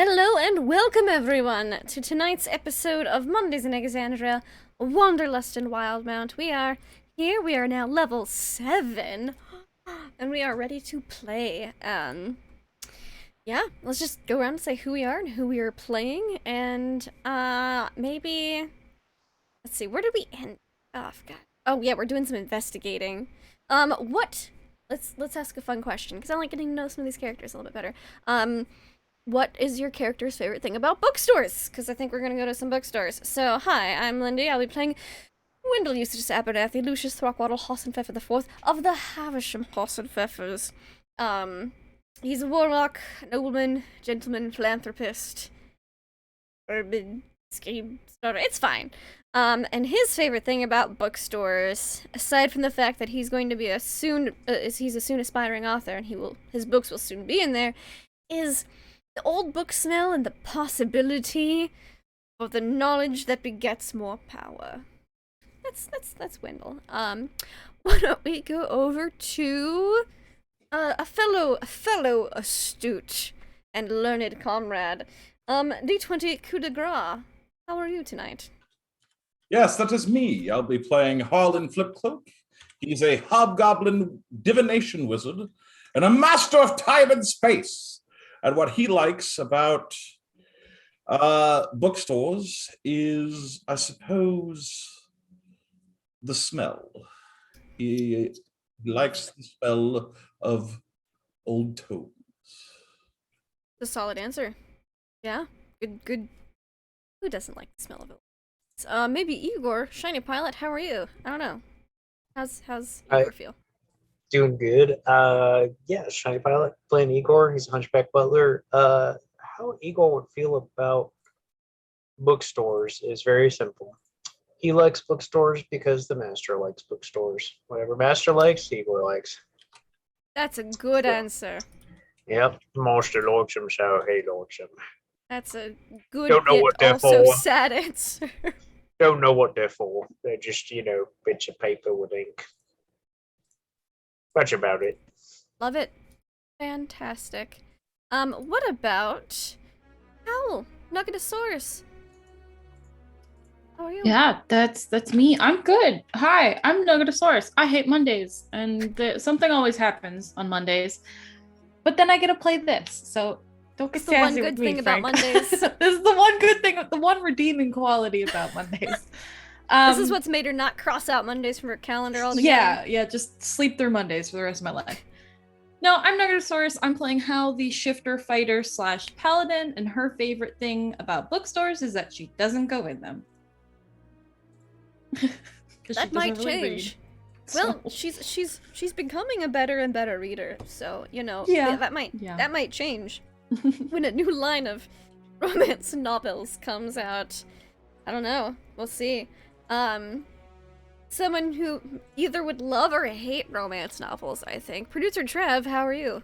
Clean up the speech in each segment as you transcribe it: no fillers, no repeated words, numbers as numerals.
Hello and welcome everyone to tonight's episode of Mondays in Alexandria, Wanderlust and Wildemount. We are here, we are now level 7, and we are ready to play. Yeah, let's just go around and say who we are and who we are playing, and, maybe, let's see, where did we end off? God. Oh yeah, we're doing some investigating. Let's ask a fun question, because I like getting to know some of these characters a little bit better. What is your character's favorite thing about bookstores? Because I think we're going to go to some bookstores. So, hi, I'm Lindy. I'll be playing Wendell Eustace Abernathy, Lucius Throckwaddle Hossenpfeffer the Fourth of the Havisham Hossenpfeffers. He's a warlock, nobleman, gentleman, philanthropist, urban scheme starter. It's fine. And his favorite thing about bookstores, aside from the fact that he's going to be he's a soon aspiring author, and his books will soon be in there, is the old book smell and the possibility of the knowledge that begets more power. That's Wendell. Why don't we go over to a fellow astute and learned comrade, D20 coup de grace. How are you tonight? Yes, that is me. I'll be playing Harlan Flipcloak. He's a hobgoblin divination wizard and a master of time and space. And what he likes about bookstores is, I suppose, the smell. He likes the smell of old tomes. A solid answer. Yeah, good. Who doesn't like the smell of it? Maybe Igor, Shiny Pilot. How are you? I don't know. How's Igor feel? Doing good. Yeah, Shiny Pilot playing Igor. He's a hunchback butler. How Igor would feel about bookstores is very simple. He likes bookstores because the master likes bookstores. Whatever master likes, Igor likes. That's a good answer. Yep, master likes him, so he likes him. That's a good, Don't know what they're also for. sad answer. Don't know what they're for. They're just, bits of paper with ink. Much about it. Love it. Fantastic. What about Howl, Nuggetosaurus? How are you? Yeah, that's me. I'm good. Hi, I'm Nuggetosaurus. I hate Mondays, and something always happens on Mondays. But then I get to play this, so don't get sassy with me, Frank. About Mondays. This is the one good thing, the one redeeming quality about Mondays. This is what's made her not cross out Mondays from her calendar altogether. Yeah, just sleep through Mondays for the rest of my life. No, I'm Nuggetosaurus. I'm playing Hal, the shifter fighter / paladin, and her favorite thing about bookstores is that she doesn't go in them. That might change. Well, she's becoming a better and better reader, so that might change when a new line of romance novels comes out. I don't know. We'll see. Someone who either would love or hate romance novels, I think. Producer Trev, how are you?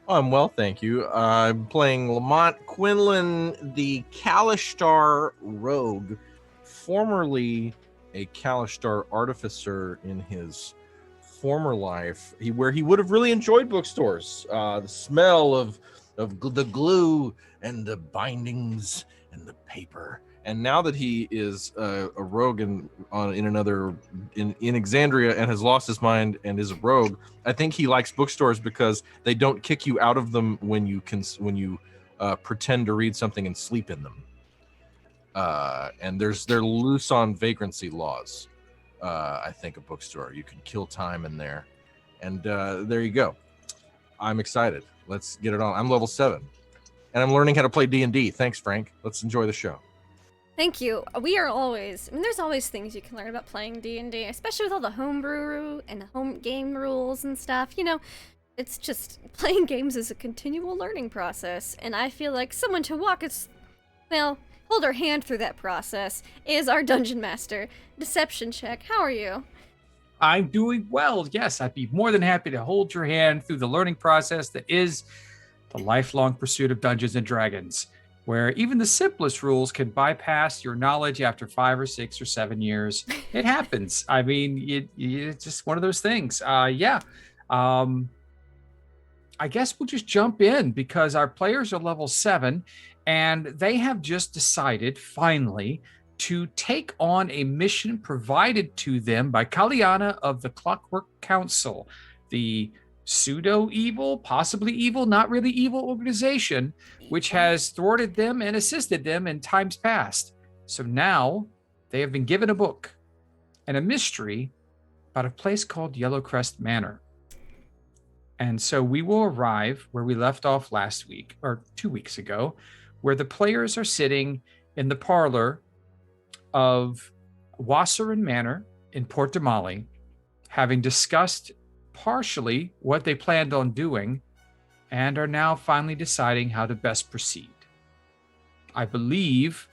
I'm well, thank you. I'm playing Lamont Quinlan, the Kalishtar rogue, formerly a Kalishtar artificer in his former life, where he would have really enjoyed bookstores. The smell of the glue and the bindings and the paper. And now that he is a rogue in Exandria and has lost his mind and is a rogue, I think he likes bookstores because they don't kick you out of them when you pretend to read something and sleep in them. And they're loose on vagrancy laws. I think a bookstore, you can kill time in there, and there you go. I'm excited. Let's get it on. I'm level 7, and I'm learning how to play D&D. Thanks, Frank. Let's enjoy the show. Thank you. There's always things you can learn about playing D&D, especially with all the homebrew and home game rules and stuff. It's just, playing games is a continual learning process, and I feel like someone to hold our hand through that process is our Dungeon Master. Deception check. How are you? I'm doing well. Yes, I'd be more than happy to hold your hand through the learning process that is the lifelong pursuit of Dungeons and Dragons, where even the simplest rules can bypass your knowledge after 5 or 6 or 7 years. It happens. I mean, it's just one of those things. I I guess we'll just jump in because our players are level 7 and they have just decided finally to take on a mission provided to them by Kaliana of the Clockwork Council, the pseudo-evil, possibly evil, not really evil organization, which has thwarted them and assisted them in times past. So now they have been given a book and a mystery about a place called Yellowcrest Manor. And so we will arrive where we left off last week, or 2 weeks ago, where the players are sitting in the parlor of Wasserin Manor in Port Damali, having discussed partially what they planned on doing, and are now finally deciding how to best proceed. I believe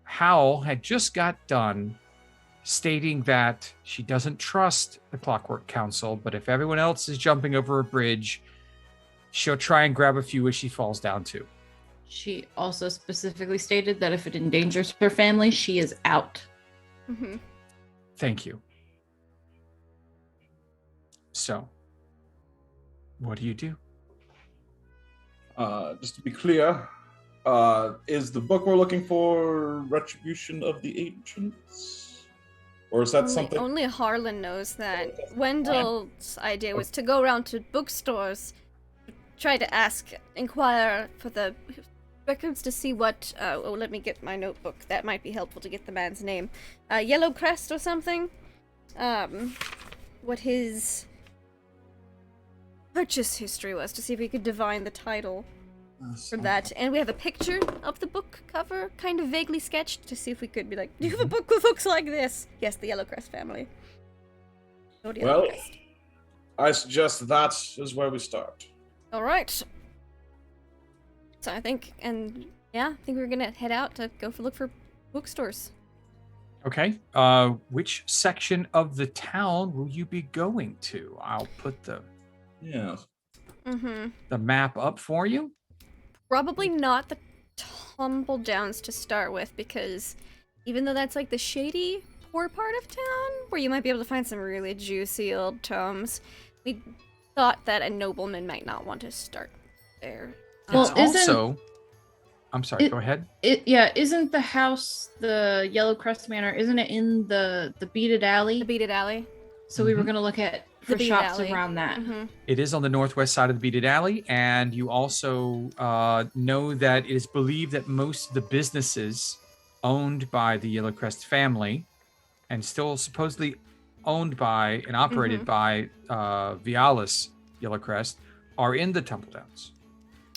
Howl had just got done stating that she doesn't trust the Clockwork Council, but if everyone else is jumping over a bridge, she'll try and grab a few as she falls down too. She also specifically stated that if it endangers her family, she is out. Mm-hmm. Thank you. So, what do you do? Just to be clear, is the book we're looking for Retribution of the Ancients? Or is that something? Only Harlan knows that. Wendell's idea was to go around to bookstores, try to inquire for the records to see what. Let me get my notebook. That might be helpful to get the man's name. Yellowcrest or something. What his purchase history was, to see if we could divine the title from that. And we have a picture of the book cover, kind of vaguely sketched, to see if we could be like, do you have a book that looks like this? Yes, the Yellowcrest family. Well, I suggest that is where we start. Alright. So I think we're gonna head out to look for bookstores. Okay. Which section of the town will you be going to? I'll put the map up for you. Probably not the Tumble Downs to start with, because even though that's like the shady, poor part of town, where you might be able to find some really juicy old tomes, we thought that a nobleman might not want to start there. Well, I'm sorry, go ahead. Isn't the house, the Yellowcrest Manor, isn't it in the Beaded Alley? The Beaded Alley. So we were going to look at for shops around that. Mm-hmm. It is on the northwest side of the Beaded Alley, and you also know that it is believed that most of the businesses owned by the Yellowcrest family, and still supposedly owned by and operated by Vialis Yellowcrest, are in the Tumble Downs.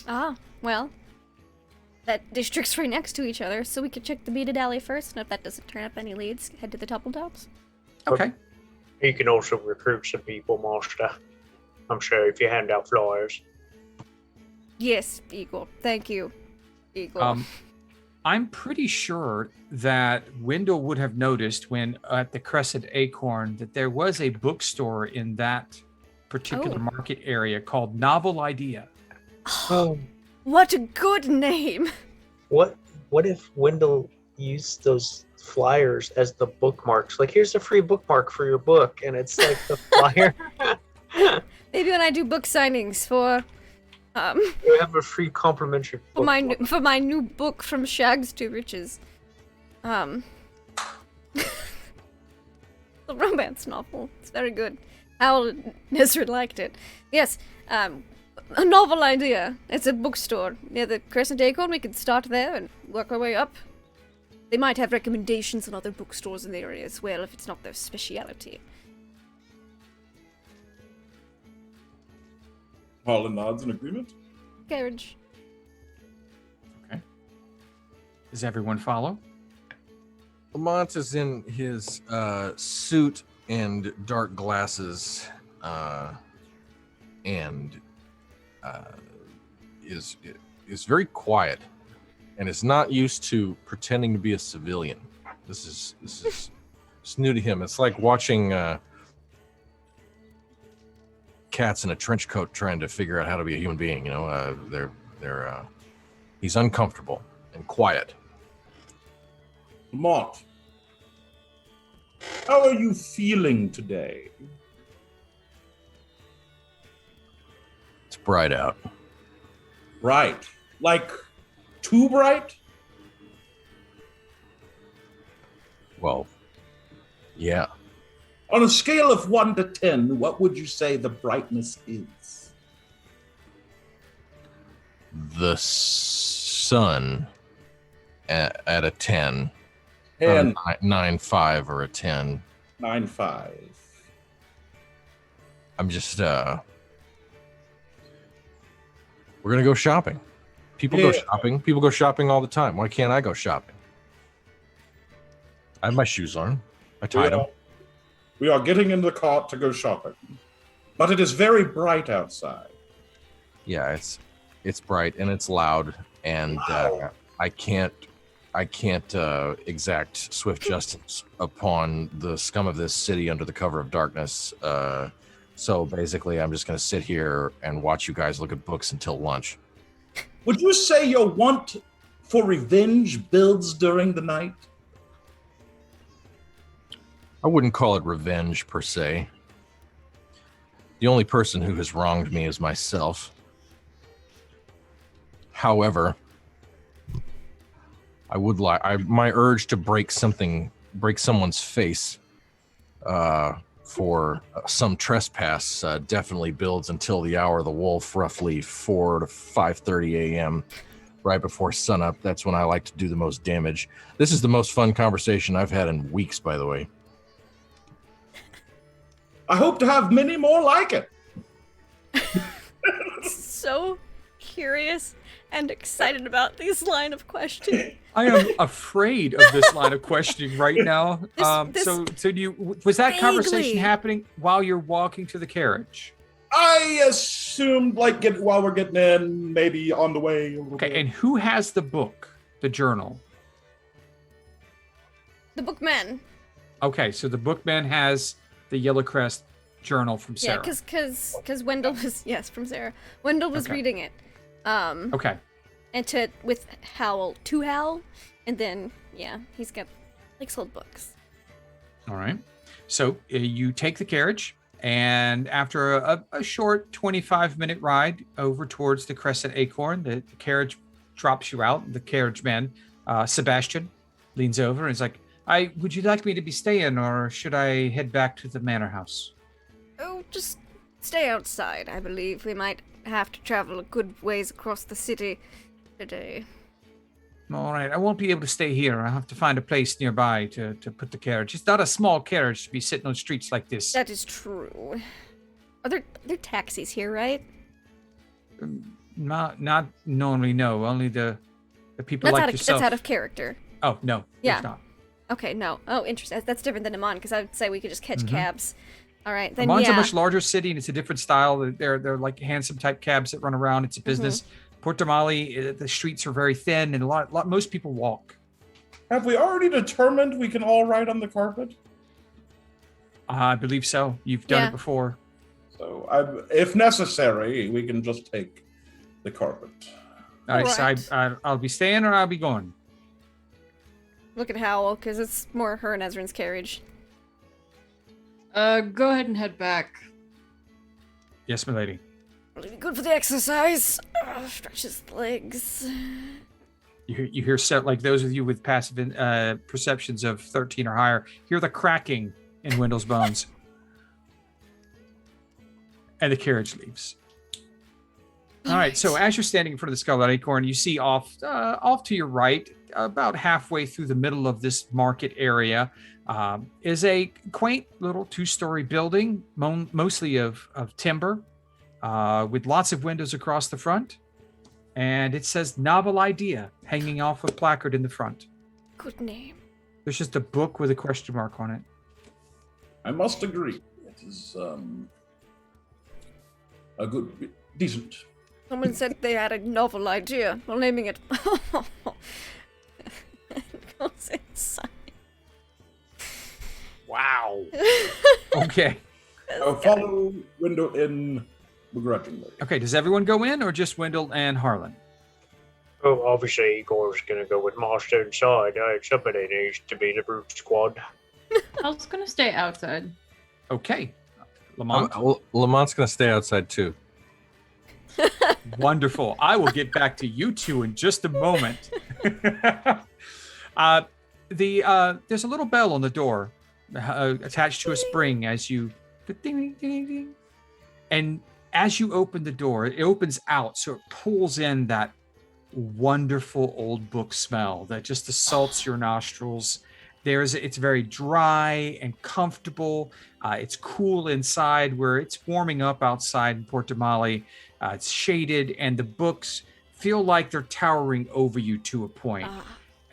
Ah, well, that district's right next to each other, so we could check the Beaded Alley first, and if that doesn't turn up any leads, head to the Tumble Downs. Okay. You can also recruit some people, Master. I'm sure if you hand out flyers. Yes, Igor. Thank you, Igor. I'm pretty sure that Wendell would have noticed when at the Crescent Acorn that there was a bookstore in that particular market area called Novel Idea. Oh, what a good name! What if Wendell used those flyers as the bookmarks? Like, here's a free bookmark for your book, and it's like the flyer. Maybe when I do book signings for you have a free complimentary for my new book From Shags to Riches. The romance novel. It's very good. Hal Nesrid liked it. Yes, a Novel Idea. It's a bookstore near the Crescent Acorn. We could start there and work our way up. They might have recommendations on other bookstores in the area as well, if it's not their speciality. Harlan nods in agreement. Carriage. Okay. Does everyone follow? Lamont is in his suit and dark glasses, and is very quiet, and is not used to pretending to be a civilian. This is it's new to him. It's like watching cats in a trench coat trying to figure out how to be a human being. You know, he's uncomfortable and quiet. Lamont, how are you feeling today? bright out. Bright. Like too bright? Well, yeah. On a scale of 1 to 10, what would you say the brightness is? The sun at a 10. And 9.5 or a 10. 9.5. I'm just we're gonna go shopping. People go shopping. People go shopping all the time. Why can't I go shopping? I have my shoes on. I tied them. We are getting in the cart to go shopping. But it is very bright outside. Yeah, it's bright and it's loud, and I can't exact swift justice upon the scum of this city under the cover of darkness. So basically, I'm just going to sit here and watch you guys look at books until lunch. Would you say your want for revenge builds during the night? I wouldn't call it revenge per se. The only person who has wronged me is myself. However, I would my urge to break someone's face for some trespass definitely builds until the hour of the wolf, roughly 4 to 5:30 a.m. right before sunup. That's when I like to do the most damage. This is the most fun conversation I've had in weeks, by the way. I hope to have many more like it. So curious and excited about these line of questioning. I am afraid of this line of questioning right now. So was that conversation happening while you're walking to the carriage? I assumed while we're getting in, maybe on the way. Okay, and who has the book, the journal? The bookman. Okay, so the bookman has the Yellow Crest journal from Sarah. Yeah, because Wendell was from Sarah. Wendell was reading it. Okay. And to Hal, and then he's got sold books. All right. So you take the carriage, and after a short 25-minute ride over towards the Crescent Acorn, the carriage drops you out. The carriage man, Sebastian, leans over and is like, would you like me to be staying, or should I head back to the manor house? Oh, just stay outside. I believe we might have to travel a good ways across the city today. All right, I won't be able to stay here. I'll have to find a place nearby to put the carriage. It's not a small carriage to be sitting on streets like this. That is true. Are there taxis here, right? Not normally, no. Only the people like yourself. That's out of character. Oh, no, yeah. There's not. Okay, no. Oh, interesting. That's different than Amon, because I would say we could just catch cabs. All right, then Amon's a much larger city, and it's a different style. They're like handsome type cabs that run around. It's a business. Port Damali, the streets are very thin, and most people walk. Have we already determined we can all ride on the carpet? I believe so. You've done it before. So, if necessary, we can just take the carpet. All right, so I'll be staying or I'll be going. Look at Howl, because it's more her and Ezrin's carriage. Go ahead and head back. Yes, my lady. Good for the exercise. Stretches the legs. You hear like those of you with passive perceptions of 13 or higher hear the cracking in Wendell's bones. And the carriage leaves. All right, so as you're standing in front of the Scarlet Acorn, you see off to your right, about halfway through the middle of this market area, is a quaint little 2-story building, mostly of timber, with lots of windows across the front. And it says Novel Idea hanging off a placard in the front. Good name. There's just a book with a question mark on it. I must agree. It is a decent. Someone said they had a novel idea. Well, naming it. Goes inside. Wow. Okay. I'll follow Wendell in begrudgingly. Okay, does everyone go in or just Wendell and Harlan? Oh, obviously Igor's gonna go with Master inside. Somebody needs to be the brute squad. I was gonna stay outside. Okay. Lamont? Lamont's going to stay outside too. Wonderful. I will get back to you two in just a moment. There's a little bell on the door attached to a spring as you ding, ding, ding, ding. And as you open the door, it opens out, so it pulls in that wonderful old book smell that just assaults your nostrils. It's very dry and comfortable. It's cool inside where it's warming up outside in Port Damali. It's shaded, and the books feel like they're towering over you to a point.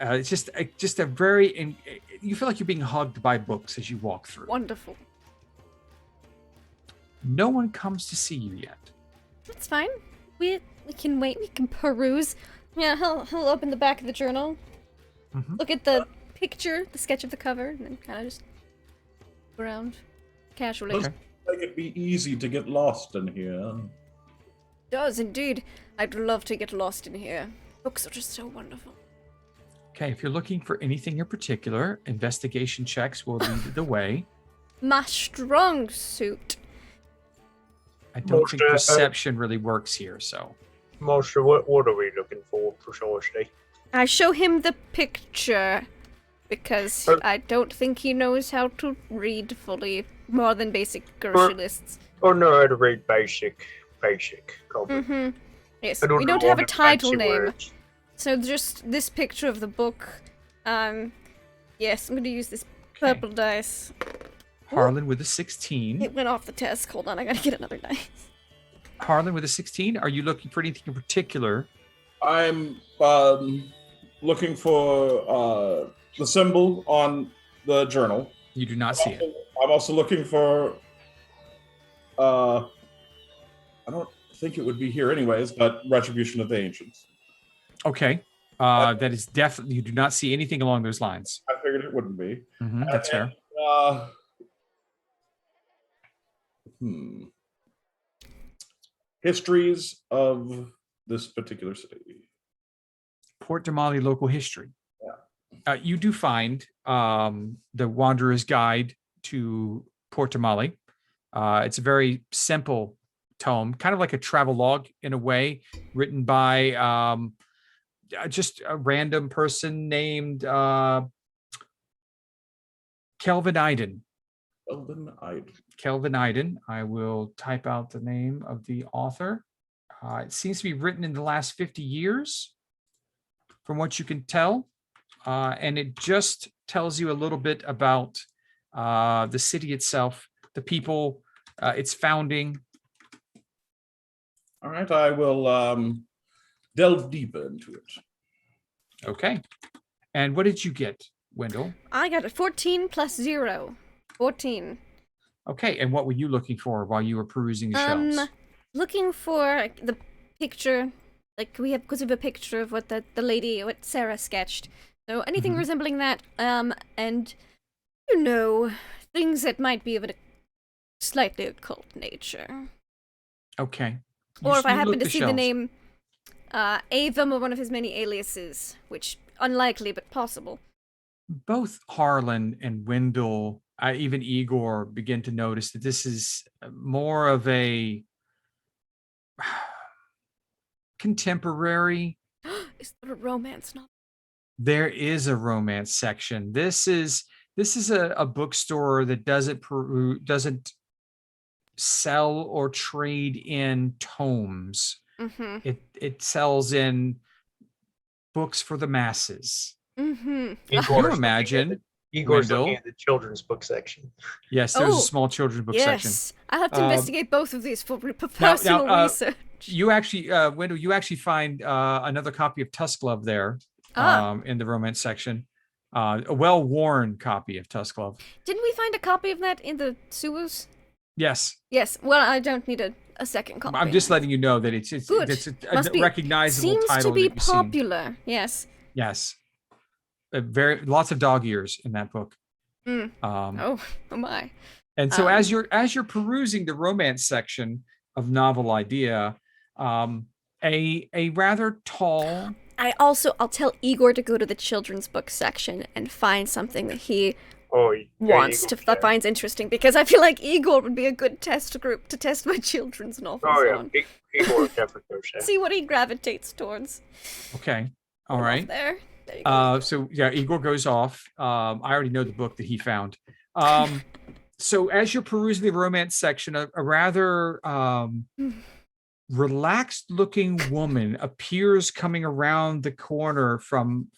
It's just a very, you feel like you're being hugged by books as you walk through. Wonderful. No one comes to see you yet. That's fine. We can wait. We can peruse. Yeah, he'll open the back of the journal, look at the picture, the sketch of the cover, and then kind of just go around casually. Looks like it'd be easy to get lost in here. Does indeed. I'd love to get lost in here. Books are just so wonderful. Okay, if you're looking for anything in particular, investigation checks will lead the way. My strong suit. I don't think perception really works here, so. Master, what are we looking for precisely? I show him the picture because I don't think he knows how to read fully more than basic grocery lists. I know how to read basic copy. Yes, we don't have a title name. So just this picture of the book. Yes, I'm going to use this purple dice. Harlan with a 16. It went off the test. Hold on, I gotta get another dice. Harlan with a 16. Are you looking for anything in particular? I'm looking for the symbol on the journal. You do not see it. I'm also looking for. I don't think it would be here anyways, but Retribution of the Ancients. Okay. That is definitely, you do not see anything along those lines. I figured it wouldn't be. That's fair. Histories of this particular city. Port Damali local history. Yeah. You do find the Wanderer's Guide to Port Damali. It's a very simple tome, kind of like a travel log in a way, written by just a random person named Kelvin Iden. Kelvin Iden. I will type out the name of the author. It seems to be written in the last 50 years, from what you can tell. And it just tells you a little bit about the city itself, the people, its founding. All right, I will delve deeper into it. Okay. And what did you get, Wendell? I got a 14 plus 0. 14. Okay, and what were you looking for while you were perusing the shelves? Looking for the picture, like we have a picture of what the lady, what Sarah sketched. So anything resembling that, and things that might be of a slightly occult nature. Okay. Or if I happen to see the name Avum or one of his many aliases, which unlikely but possible. Both Harlan and Wendell, even Igor, begin to notice that this is more of a contemporary. Is there a romance novel? There is a romance section. This is a bookstore that doesn't sell or trade in tomes. It sells in books for the masses. Can you imagine? Igor's looking at the children's book section. Yes, there's a small children's book section. Yes, I'll have to investigate both of these for personal research. You actually, Wendell, you actually find another copy of Tusk Love there in the romance section. A well-worn copy of Tusk Love. Didn't we find a copy of that in the sewers? Yes. Yes. Well, I don't need a second copy. I'm just letting you know that it's a recognizable title. Seems to be popular. Yes. Yes. Lots of dog ears in that book. Oh my. And so as you're perusing the romance section of Novel Idea, a rather tall. I'll tell Igor to go to the children's book section and find something that he that finds interesting, because I feel like Igor would be a good test group to test my children's novels on. Igor definitely goes there. See what he gravitates towards. Okay. All right. There you go. So yeah, Igor goes off. I already know the book that he found. So as you're perusing the romance section, a rather relaxed-looking woman appears coming around the corner from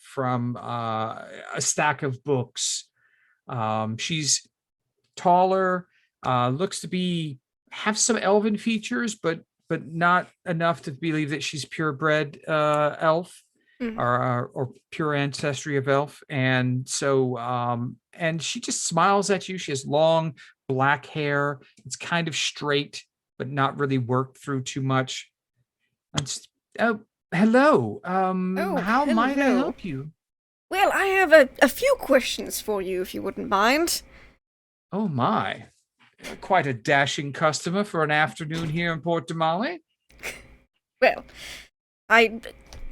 a stack of books. She's taller, looks to have some elven features, but not enough to believe that she's purebred elf. Or pure ancestry of elf. And so and she just smiles at you. She has long black hair. It's kind of straight, but not really worked through too much. And just, hello. How might I help you? Well, I have a few questions for you, if you wouldn't mind. Oh my. Quite a dashing customer for an afternoon here in Port Damali. Well, I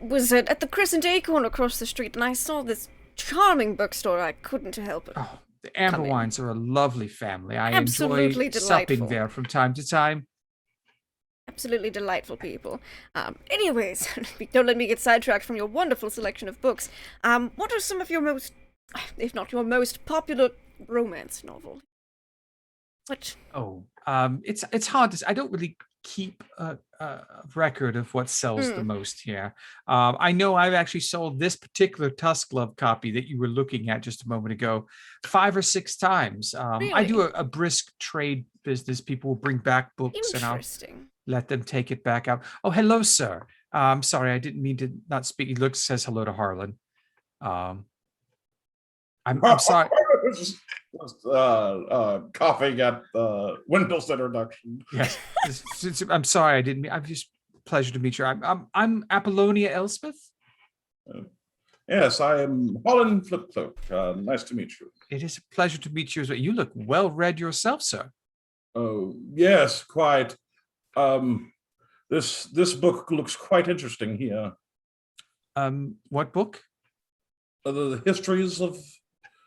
was at the Crescent Acorn across the street, and I saw this charming bookstore. I couldn't help it. Oh, the Amberwines are a lovely family. I Absolutely enjoy delightful. supping there from time to time. Absolutely delightful people. Anyways, don't let me get sidetracked from your wonderful selection of books. What are some of your most, if not your most popular romance novel? What? Oh, it's hard to. I don't really keep a record of what sells the most here. I know I've actually sold this particular Tusk Love copy that you were looking at just a moment ago 5 or 6 times. Really? I do a brisk trade business. People will bring back books and I'll let them take it back out. Oh, hello, sir. I'm sorry, I didn't mean to not speak. He says hello to Harlan. I'm sorry. Coughing at Wendell's introduction. Yes, I'm sorry. I didn't mean. I'm just pleasure to meet you. I'm Apollonia Elspeth. Yes, I am Holland Flipcloak. Nice to meet you. It is a pleasure to meet you as well. You look well read yourself, sir. Oh yes, quite. This book looks quite interesting here. What book? The histories of.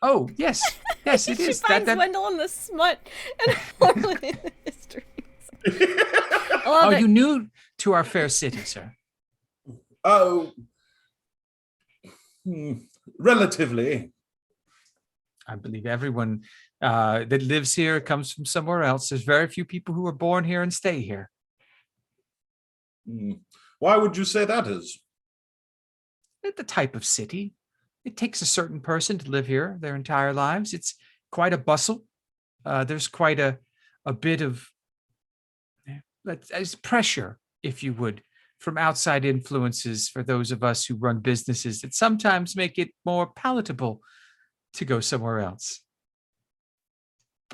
Oh yes, yes, it is. She finds Wendell in the smut and Harlan in the histories. Oh, you new to our fair city, sir? Oh, relatively. I believe everyone that lives here comes from somewhere else. There's very few people who are born here and stay here. Why would you say that is? The type of city. It takes a certain person to live here their entire lives. It's quite a bustle. There's quite a bit of pressure, if you would, from outside influences for those of us who run businesses that sometimes make it more palatable to go somewhere else.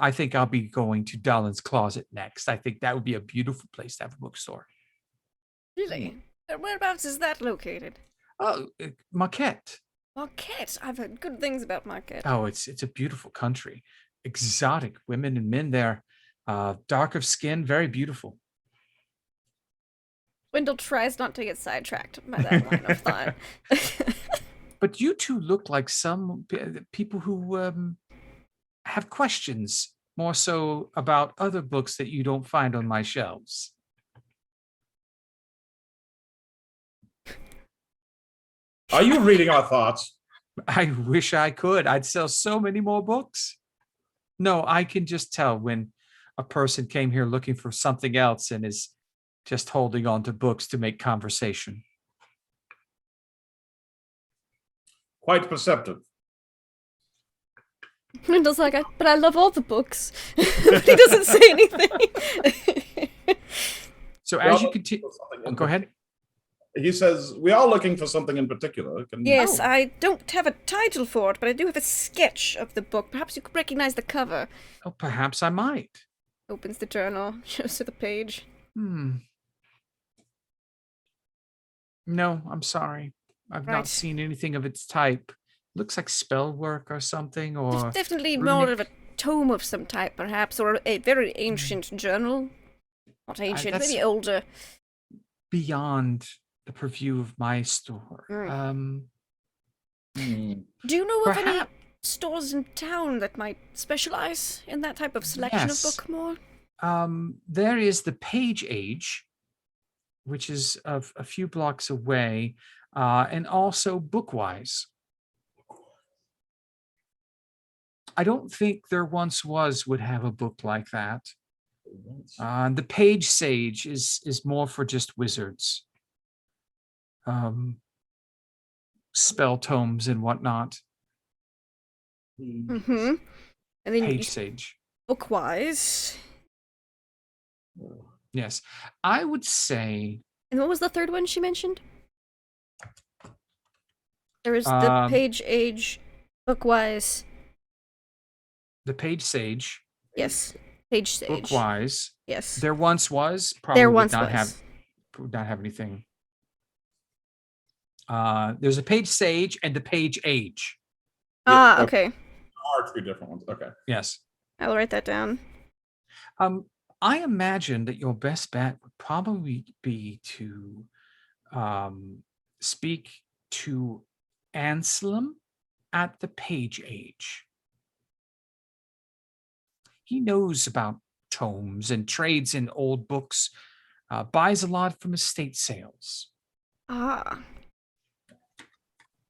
I think I'll be going to Dalin's Closet next. I think that would be a beautiful place to have a bookstore. Really? Whereabouts is that located? Oh, Marquette. Marquette. I've heard good things about Marquette. Oh, it's a beautiful country. Exotic women and men there. Dark of skin, very beautiful. Wendell tries not to get sidetracked by that line of thought. But you two look like some people who have questions, more so about other books that you don't find on my shelves. Are you reading our thoughts? I wish I could. I'd sell so many more books. No, I can just tell when a person came here looking for something else and is just holding on to books to make conversation. Quite perceptive. Wendell's like, but I love all the books. But he doesn't say anything. So as you continue, go ahead. He says, we are looking for something in particular. Yes, I don't have a title for it, but I do have a sketch of the book. Perhaps you could recognize the cover. Oh, perhaps I might. Opens the journal, shows her the page. No, I'm sorry. I've not seen anything of its type. Looks like spell work or something, or... It's definitely more of a tome of some type, perhaps, or a very ancient journal. Not ancient, maybe older. Beyond the purview of my store. Do you know of any stores in town that might specialize in that type of selection of book more? There is the Page Age, which is a few blocks away, and also Bookwise. I don't think there once would have a book like that. The Page Sage is more for just wizards, spell tomes and whatnot. Mm-hmm. And then Page Sage. Bookwise. Yes, I would say. And what was the third one she mentioned? There was the Page Age, Bookwise. The Page Sage. Yes, Page Sage. Bookwise. Yes. There once was. Probably there once would not have anything. There's a Page Sage and the Page Age. Okay. Are 3 different ones. Okay. Yes. I'll write that down. I imagine that your best bet would probably be to speak to Anselm at the Page Age. He knows about tomes and trades in old books, buys a lot from estate sales. Ah.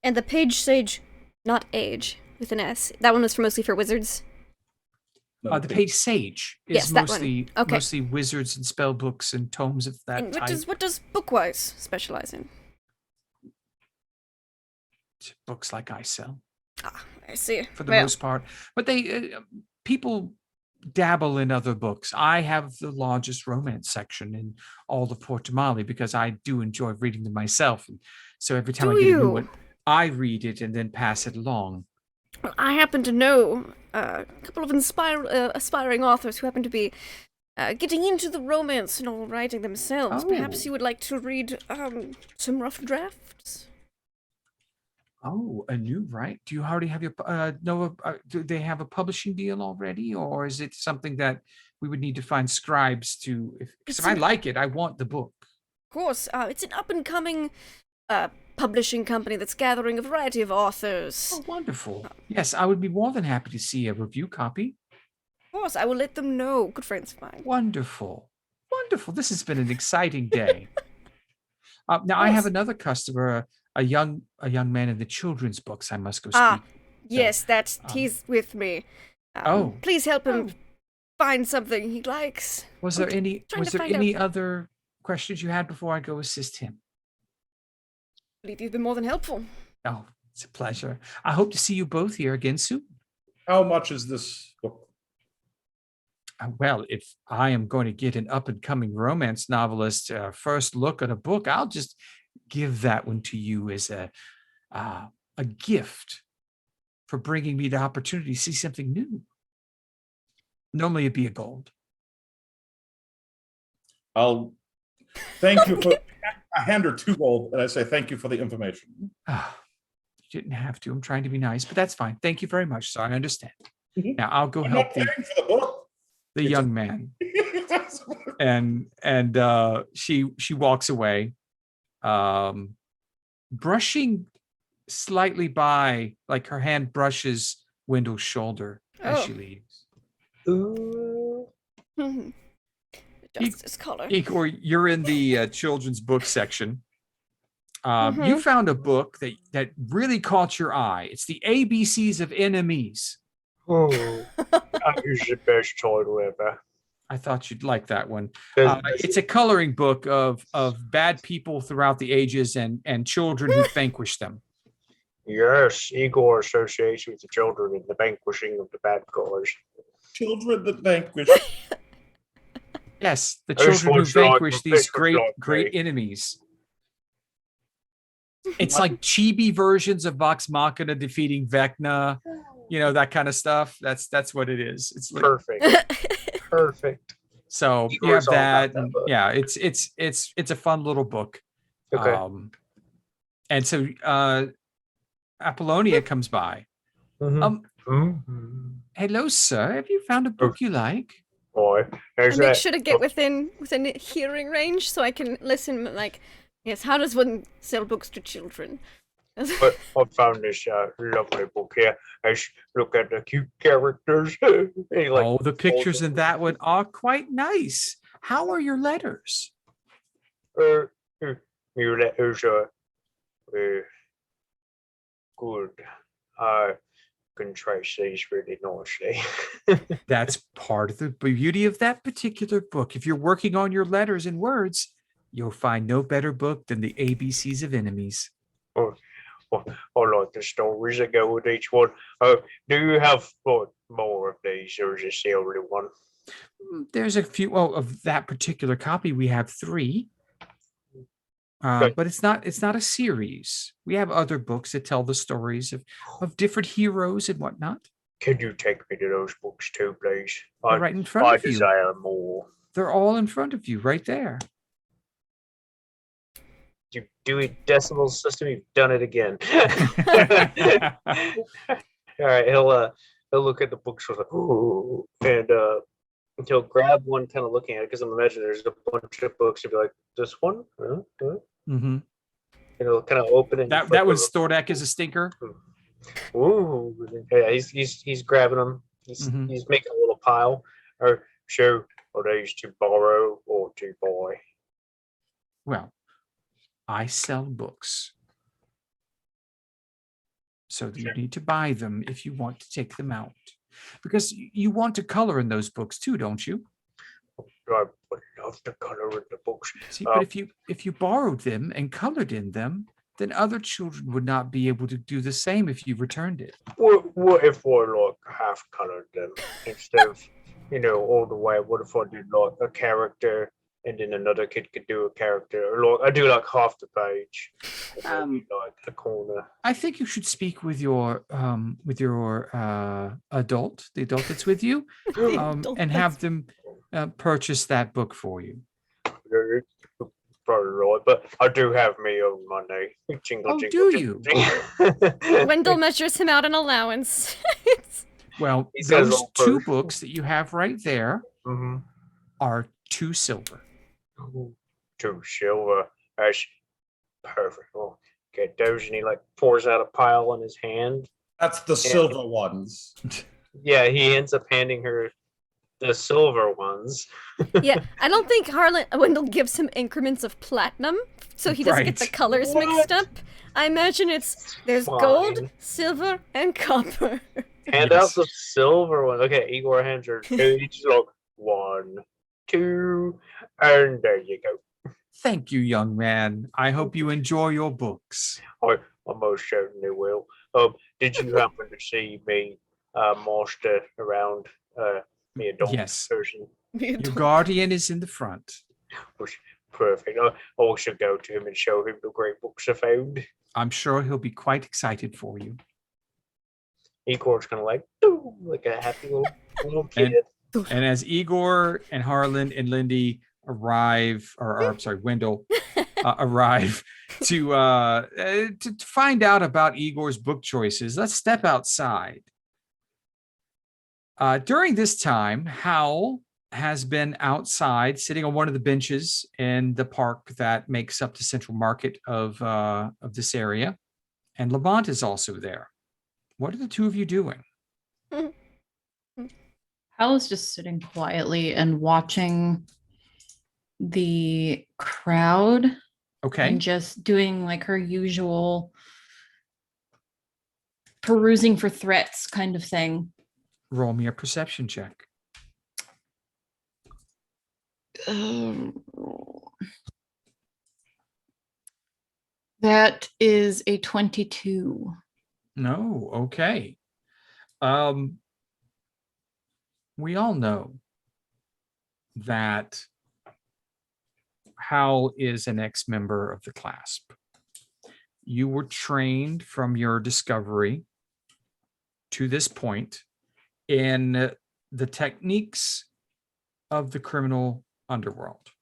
And the Page Sage, not age, with an S. That one was mostly for wizards? The Page Sage is mostly wizards and spell books and tomes of that type. What does Bookwise specialize in? Books like I sell. Ah, I see. For the most part. But people dabble in other books. I have the largest romance section in all of Port Tamale because I do enjoy reading them myself. And so every time I get a new one, I read it and then pass it along. Well, I happen to know a couple of aspiring authors who happen to be getting into the romance novel writing themselves. Perhaps you would like to read some rough drafts? Oh, a new right? Do you already have your do they have a publishing deal already, or is it something that we would need to find scribes to? If I like it, I want the book. Of course, it's an up and coming publishing company that's gathering a variety of authors. Oh, wonderful! Yes, I would be more than happy to see a review copy. Of course, I will let them know. Good friends of mine. Wonderful, wonderful! This has been an exciting day. Now I have another customer. A young man in the children's books. I must go speak. Yes, he's with me. Please help him find something he likes. Was there any other questions you had before I go assist him? I believe you've been more than helpful. Oh, it's a pleasure. I hope to see you both here again soon. How much is this book? Well, if I am going to get an up-and-coming romance novelist first look at a book, I'll just give that one to you as a gift for bringing me the opportunity to see something new. Normally it'd be a gold. I'll thank you for I hand her 2 gold and I say thank you for the information. You didn't have to. I'm trying to be nice, but that's fine. Thank you very much, sir. I understand. Mm-hmm. Now I'll go help the young man. and she walks away. Brushing slightly by, like her hand brushes Wendell's shoulder as she leaves. Ooh. Justice color. Igor, you're in the children's book section. You found a book that really caught your eye. It's the ABCs of Enemies. Oh, that is the best title ever. I thought you'd like that one. It's a coloring book of bad people throughout the ages and children who vanquish them. Yes, Igor associates with the children in the vanquishing of the bad guys. Children that vanquish. Yes, the children who vanquish these great enemies. It's like chibi versions of Vox Machina defeating Vecna, that kind of stuff. That's what it is. It's like, perfect. So you have that. And, it's a fun little book. Okay. And so Apollonia comes by. Hello, sir. Have you found a book you like? Boy, I make sure to get within hearing range so I can listen. Like, yes, how does one sell books to children? But I found this lovely book here. Look at the cute characters. The pictures in that one are quite nice. How are your letters? Your letters are good. I can trace these really nicely. That's part of the beauty of that particular book. If you're working on your letters and words, you'll find no better book than the ABCs of Enemies. I like the stories that go with each one. Do you have more of these, or is this the only one? There's a few of that particular copy. We have 3. Okay. But it's not a series. We have other books that tell the stories of different heroes and whatnot. Can you take me to those books too, please? They're right in front of you. I desire more. They're all in front of you, right there. You do a decimal system. You've done it again. All right, he'll look at the books like, ooh, and he'll grab one, kind of looking at it, because I'm imagining there's a bunch of books. He'll be like, this one, Mm-hmm. and he'll kind of open it. That was Thordek as a stinker. Ooh, yeah, he's grabbing them. He's making a little pile. Or sure, are these to borrow or to buy? Well, I sell books. So you need to buy them if you want to take them out. Because you want to color in those books too, don't you? I would love to color in the books. See, but if you borrowed them and colored in them, then other children would not be able to do the same if you returned it. What if I half colored them instead of all the way? What if I did a character and then another kid could do a character, or I do half the page, the corner? I think you should speak with your adult, the adult that's with you, and have them purchase that book for you. Probably right, but I do have my own money. Jingle, do you? Wendell measures him out an allowance. Well, those 2 books that you have right there are 2 silver. 2 silver. That's perfect. Well, get those, and he pours out a pile in his hand. That's the silver ones. Yeah, he ends up handing her the silver ones. Yeah, I don't think Wendell gives him increments of platinum, so he doesn't get the colors mixed up. I imagine there's gold, silver, and copper. Hand out the silver one. Okay, Igor hands her 2. Each 1, 2, and there you go. Thank you, young man. I hope you enjoy your books. I most certainly will. Did you happen to see me, master around the adult person? Your guardian is in the front. Perfect. I also go to him and show him the great books I found. I'm sure he'll be quite excited for you. Igor's kind of like a happy little kid. And as Igor and Harlan and Lindy arrive, Wendell arrive to find out about Igor's book choices, let's step outside. During this time, Hal has been outside sitting on one of the benches in the park that makes up the central market of this area. And Lamont is also there. What are the 2 of you doing? Hal is just sitting quietly and watching the crowd. Okay. And just doing her usual perusing for threats kind of thing. Roll me a perception check. That is a 22. No, okay. We all know that Hal is an ex-member of the Clasp. You were trained from your discovery to this point in the techniques of the criminal underworld.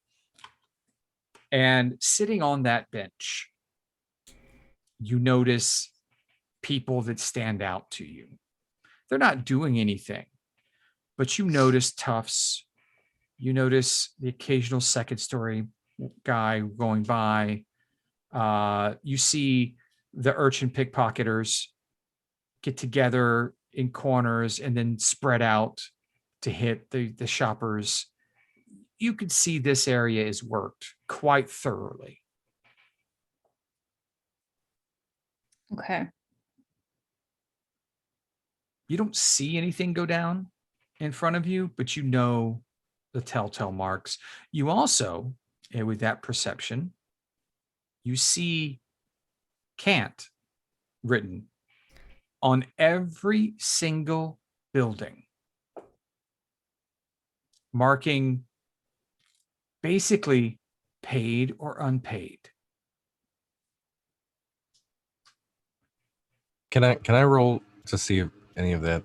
And sitting on that bench, you notice people that stand out to you. They're not doing anything, but you notice toughs. You notice the occasional second story guy going by. You see the urchin pickpocketers get together in corners and then spread out to hit the shoppers. You could see this area is worked quite thoroughly. Okay. You don't see anything go down in front of you, but you know the telltale marks. You also, with that perception, you see can't written on every single building, marking basically paid or unpaid. Can I roll to see if any of that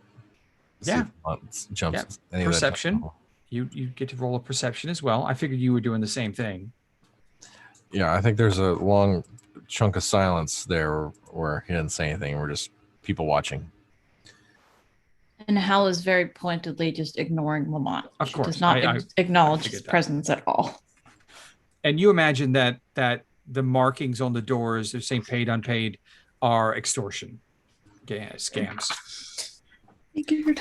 Yeah. jumps? Yeah. Any of that Perception. You get to roll a perception as well. I figured you were doing the same thing. Yeah, I think there's a long chunk of silence there where he didn't say anything. We're just people watching. And Hal is very pointedly just ignoring Lamont. Of She course. does not acknowledge his presence at all. And you imagine that the markings on the doors, they're saying paid, unpaid, are extortion scams. Figured.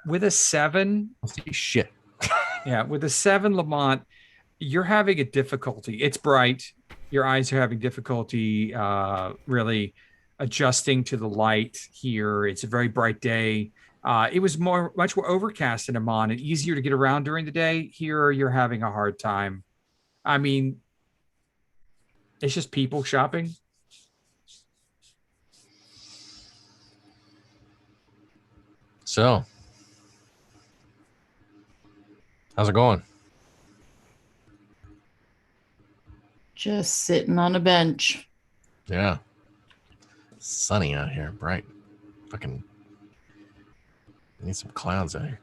With a 7, Shit. Yeah, with a 7, Lamont, you're having a difficulty. It's bright. Your eyes are having difficulty really adjusting to the light here. It's a very bright day. It was much more overcast in Amman and easier to get around during the day. Here, you're having a hard time. I mean, it's just people shopping. So, how's it going? Just sitting on a bench. Yeah. Sunny out here, bright. Fucking need some clouds out here.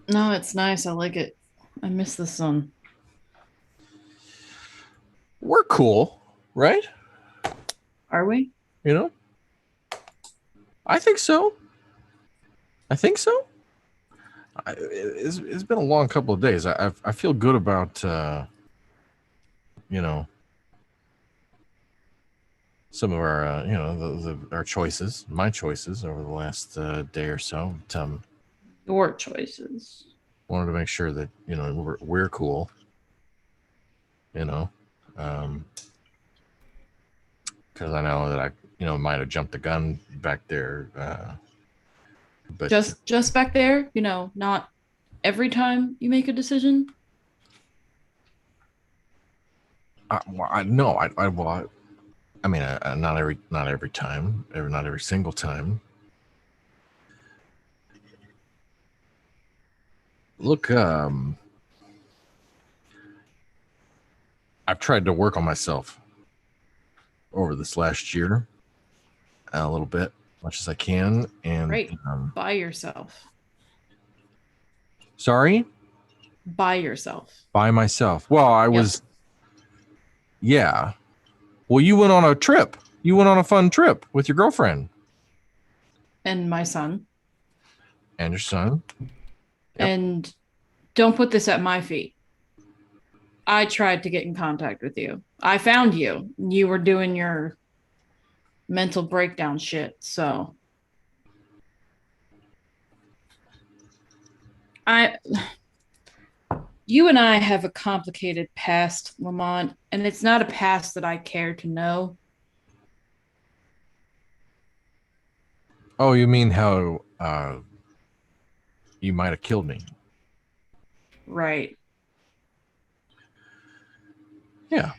No, it's nice. I like it. I miss the sun. We're cool, right? Are we? You know? I think so. It's been a long couple of days. I feel good about some of our our choices, my choices over the last day or so. Your choices. Wanted to make sure that we're cool. Because I know that I might have jumped the gun back there. But just back there, not every time you make a decision. Not every time, not every single time. Look, I've tried to work on myself over this last year a little bit, much as I can, and Right. By yourself. Sorry? By yourself. By myself. Well, I was. Yeah. Well, you went on a trip. You went on a fun trip with your girlfriend. And my son. And your son. Yep. And don't put this at my feet. I tried to get in contact with you. I found you. You were doing your mental breakdown shit, so. You and I have a complicated past, Lamont, and it's not a past that I care to know. Oh, you mean how you might have killed me? Right. Yeah.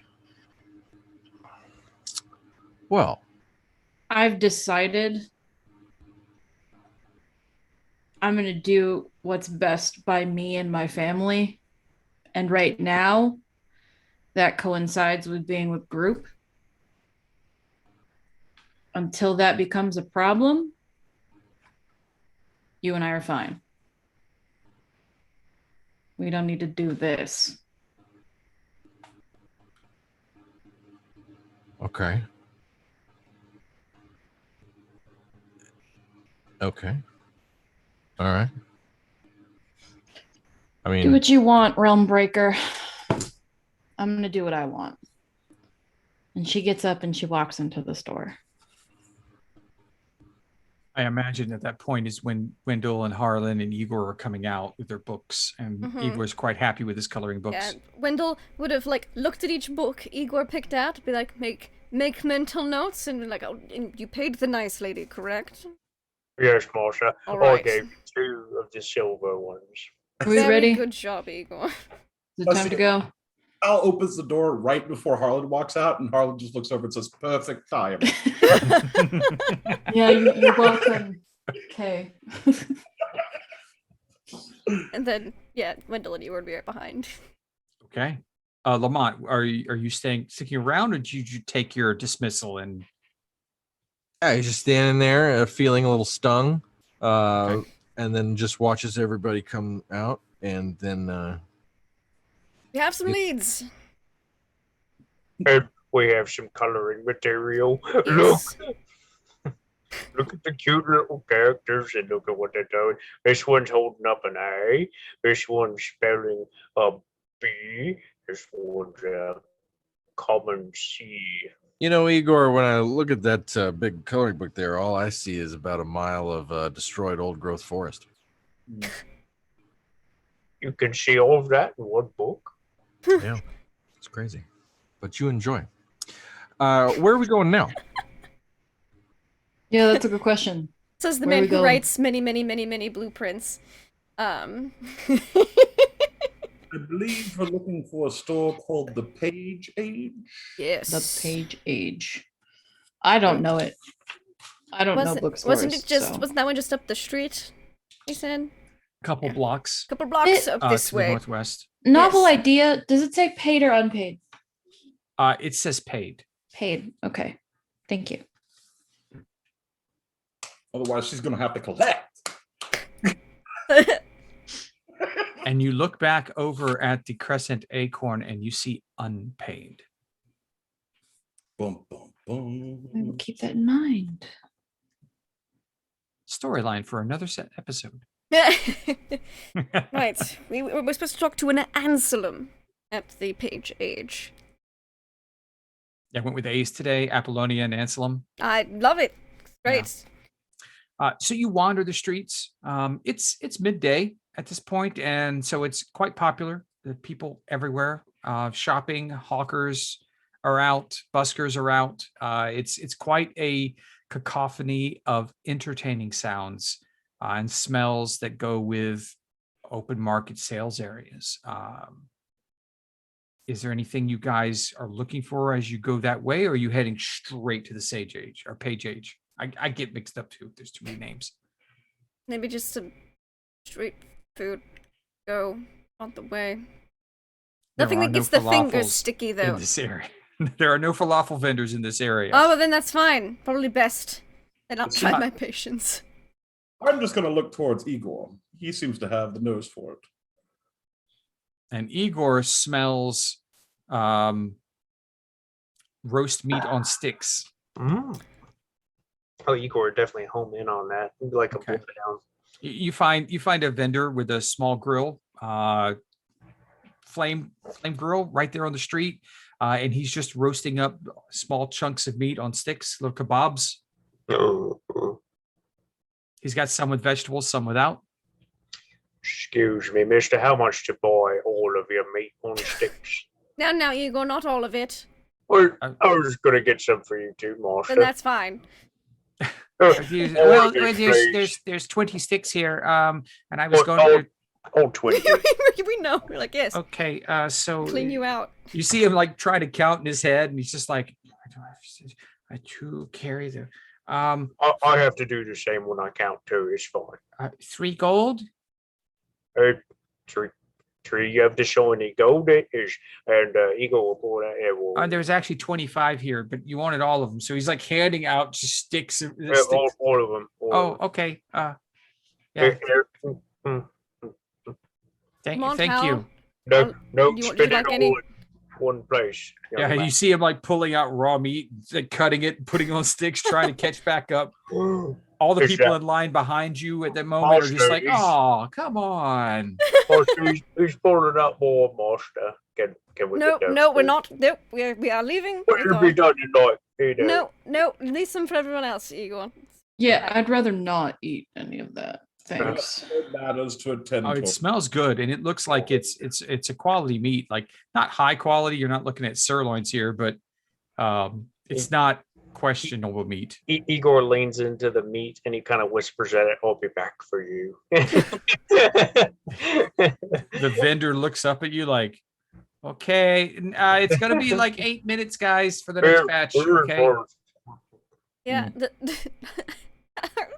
Well, I've decided I'm going to do what's best by me and my family. And right now, that coincides with being with group. Until that becomes a problem, you and I are fine. We don't need to do this. Okay. Okay. All right. I mean, do what you want, Realm Breaker. I'm going to do what I want. And she gets up and she walks into the store. I imagine at that point is when Wendell and Harlan and Igor are coming out with their books, and Igor's quite happy with his coloring books. Yeah, Wendell would have like looked at each book Igor picked out, be like, make mental notes, and be like, oh, you paid the nice lady, correct? Yes, Marsha. All right. I gave you 2 of the silver ones. Are we Very ready? good job, Igor. Is it time to go? Al opens the door right before Harlan walks out, and Harlan just looks over and says, "Perfect time." Yeah, you're welcome. Okay. And then, yeah, Wendell and you would be right behind. Okay. Lamont, are you sticking around, or did you take your dismissal and? Yeah, he's just standing there, feeling a little stung, Okay. and then just watches everybody come out, and then We have some leads. And we have some coloring material. Yes. Look at the cute little characters and look at what they're doing. This one's holding up an A. This one's spelling a B. This one's a common C. you know, Igor, when I look at that big coloring book there, all I see is about a mile of destroyed old-growth forest. You can see all of that in one book. Yeah, it's crazy, but you enjoy. Where are we going now? Yeah, that's a good question. Says the Where man we who going? writes many blueprints. I believe we're looking for a store called the Page Age. Yes. The Page Age. I don't know it. I don't know bookstores. Wasn't that one just up the street? He said. Couple blocks Couple blocks up this to the way. northwest. Novel Yes. idea. Does it say paid or unpaid? It says paid. Paid. Okay. Thank you. Otherwise, she's going to have to collect. And you look back over at the Crescent Acorn and you see unpaid. Boom, boom, boom. I will keep that in mind. Storyline for another set episode. Right. We're supposed to talk to an Anselm at the Page Age. I went with Ace today, Apollonia and Anselm. I love it. It's great. So you wander the streets. It's midday at this point, and so it's quite popular. The people everywhere, shopping, hawkers are out, buskers are out. It's quite a cacophony of entertaining sounds and smells that go with open market sales areas. Is there anything you guys are looking for as you go that way, or are you heading straight to the Sage Age or Page Age? I get mixed up too. There's too many names. Maybe just some street food. Go on the way. There Nothing are that no gets the fingers falafels sticky in though. this area. There are no falafel vendors in this area. Oh, well, then that's fine. Probably best. And not It's try not- my patience. I'm just going to look towards Igor. He seems to have the nose for it. And Igor smells roast meat on sticks. Mm. Oh, Igor would definitely home in on that. He'd be like a Okay. wolf down. You find a vendor with a small grill, flame grill right there on the street, and he's just roasting up small chunks of meat on sticks, little kebabs. He's got some with vegetables, some without. Excuse me, mister, how much to buy all of your meat on sticks? Now, Igor, not all of it. Well, I was just going to get some for you too, Master. Then that's fine. Well, there's 20 sticks here, and I was going to. Oh, 20. We know. We're like, yes. Okay, so Clean you out. you see him like try to count in his head, and he's just like, I do carry the I have to do the same when I count too. It's fine. 3 gold. Three of the shiny gold is, and Eagle will pull that. It will, There's actually 25 here, but you wanted all of them, so he's like handing out just sticks. all of them. Oh, okay. Yeah. Thank Come on, thank Hal. you. No, would you spend like it any- all in one place. young Yeah, man. you see him like pulling out raw meat, like, cutting it, putting it on sticks, trying to catch back up. All the Is people that- in line behind you at that moment are just like, Master, "Oh, come on!" He's pulling up more, Master. Can we No, get those no, we're too? not. Nope, we are leaving. What should be done tonight? No, leave some for everyone else, Igor. Yeah, I'd rather not eat any of that. Thanks. It matters to attend Oh, to. it smells good, and it looks like it's a quality meat. Like not high quality. You're not looking at sirloins here, but it's not questionable meat. Igor leans into the meat and he kind of whispers at it, "I'll be back for you." The vendor looks up at you like, okay, it's gonna be like 8 minutes, guys, for the next batch. Okay. Yeah.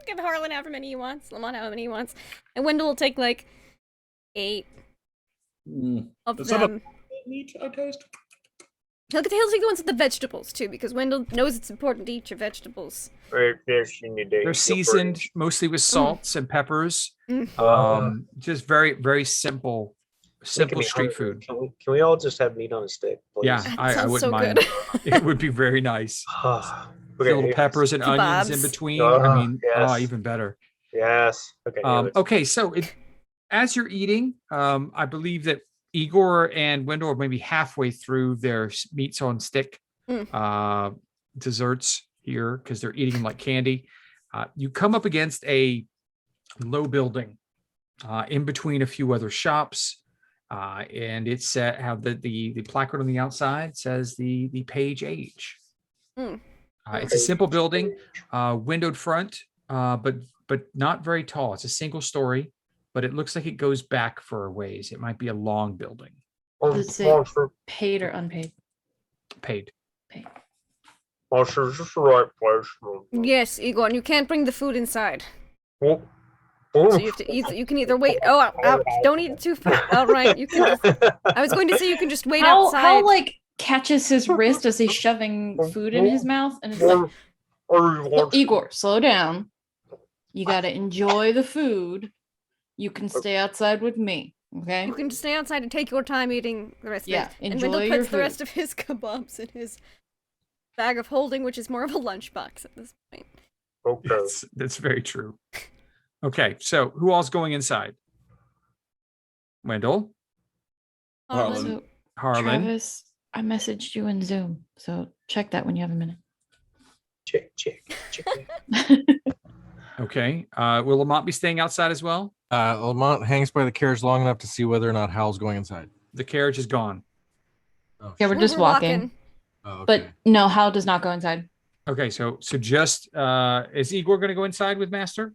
Give Harlan however many he wants. Lamont however many he wants. And Wendell will take like 8 of Is that a them. meat I taste? He'll take the ones with the vegetables too, because Wendell knows it's important to eat your vegetables. They're seasoned mostly with salts and peppers. Just very, very simple street food. Can we all just have meat on a stick, please? Yeah, I wouldn't mind. It would be very nice. Little peppers and onions in between. I mean, yes. Even better. Yes. Okay. Okay, so as you're eating, I believe that Igor and Wendell are maybe halfway through their meats on stick desserts here because they're eating them like candy. You come up against a low building in between a few other shops, and it's have the placard on the outside says the page age. It's a simple building, windowed front, but not very tall. It's a single story. But it looks like it goes back for a ways. It might be a long building. Does it say paid or unpaid? Paid. Master, is this the right place? Yes, Igor, and you can't bring the food inside. Oh. So you have to you can either wait. Oh, don't eat too fast. All right, you can. I was going to say you can just wait outside. How like catches his wrist as he's shoving food in his mouth, and it's like, Igor, slow down. You got to enjoy the food. You can stay outside with me, okay? You can just stay outside and take your time eating the rest of it. Enjoy and Wendell your puts the food. rest of his kebabs in his bag of holding, which is more of a lunchbox at this point. Okay. That's very true. Okay, so who all's going inside? Wendell? Harlan. So, Harlan? Travis, I messaged you in Zoom, so check that when you have a minute. Check. Okay. Will Lamont be staying outside as well? Lamont hangs by the carriage long enough to see whether or not Hal's going inside. The carriage is gone. Oh, Yeah, we're just walking. Oh, okay. But no, Hal does not go inside. Okay, so just is Igor going to go inside with Master?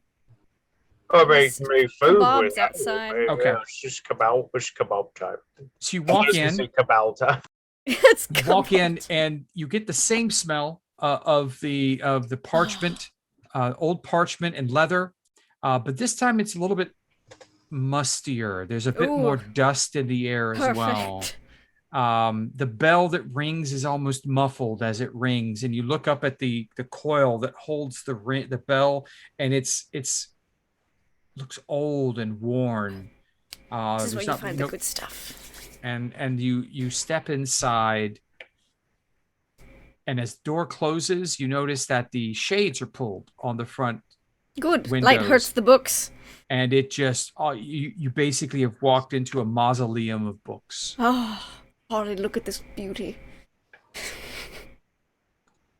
I make me food Kebabs with outside. Okay. Yeah, it's just kebab time. So you walk in. Kebab time. It's You walk in and you get the same smell of the parchment, old parchment and leather, but this time it's a little bit mustier. There's a bit more dust in the air as well. The bell that rings is almost muffled as it rings, and you look up at the coil that holds the bell, and it's looks old and worn. This is where you find the good stuff. And you step inside, and as the door closes, you notice that the shades are pulled on the front. Good. Windows. Light hurts the books. And it just you basically have walked into a mausoleum of books. Oh, Holly, look at this beauty.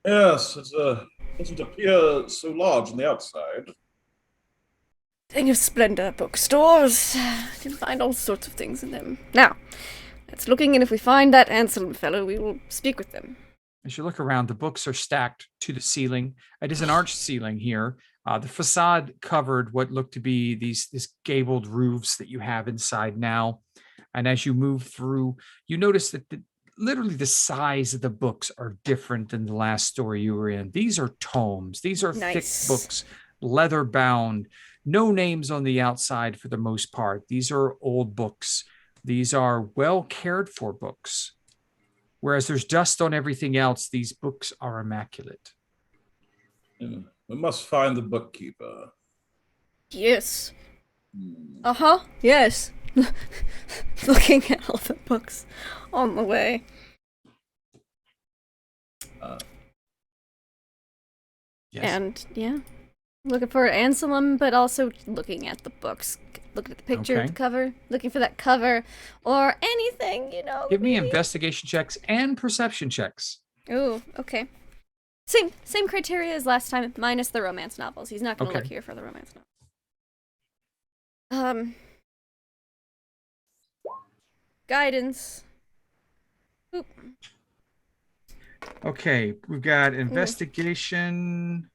Yes, it doesn't appear so large on the outside. Thing of splendor, bookstores. You can find all sorts of things in them. Now, let's looking, and if we find that Anselm fellow, we will speak with them. As you look around, the books are stacked to the ceiling. It is an arched ceiling here. The facade covered what looked to be these gabled roofs that you have inside now. And as you move through, you notice that literally the size of the books are different than the last story you were in. These are tomes. These are thick books, leather bound, no names on the outside for the most part. These are old books. These are well cared for books. Whereas there's dust on everything else, these books are immaculate. Yeah. We must find the bookkeeper. Yes. Uh-huh. Yes. Looking at all the books on the way. Yes. And, yeah. Looking for Anselm, but also looking at the books. Looking at the picture of the cover. Looking for that cover. Or anything, Give me investigation checks and perception checks. Ooh, okay. Same criteria as last time, minus the romance novels. He's not going to Okay. look here for the romance novels. Guidance. Oop. Okay, we've got investigation.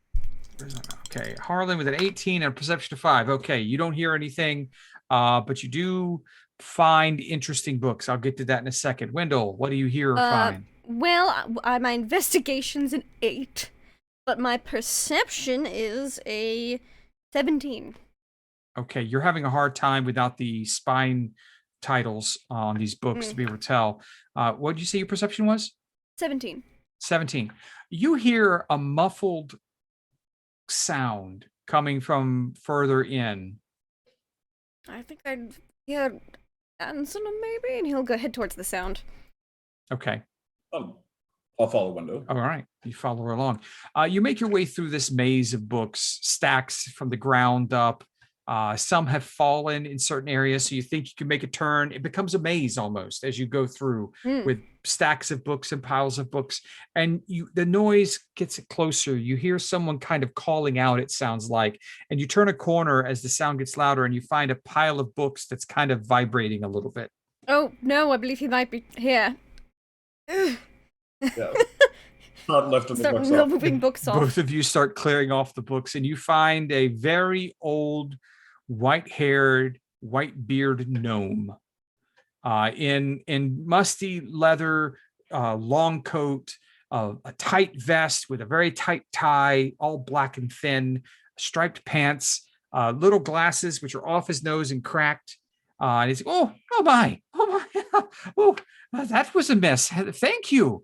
Okay, Harlan with an 18 and a perception of 5. Okay, you don't hear anything, but you do find interesting books. I'll get to that in a second. Wendell, what do you hear or find? Well, my investigation's an 8, but my perception is a 17. Okay, you're having a hard time without the spine titles on these books to be able to tell. What did you say your perception was? 17. 17. You hear a muffled sound coming from further in. I think I'd hear Anselm maybe, and he'll go head towards the sound. Okay. I'll follow Window. All right. You follow along. You make your way through this maze of books, stacks from the ground up. Some have fallen in certain areas, so you think you can make a turn. It becomes a maze almost as you go through with stacks of books and piles of books. And the noise gets closer. You hear someone kind of calling out, it sounds like. And you turn a corner as the sound gets louder, and you find a pile of books that's kind of vibrating a little bit. Oh, no, I believe he might be here. Yeah. Start lifting the books Start up. moving books off. Both of you start clearing off the books, and you find a very old, white-haired, white-bearded gnome in musty leather, long coat, a tight vest with a very tight tie, all black and thin, striped pants, little glasses which are off his nose and cracked. And he's like, oh my, oh, that was a mess. Thank you.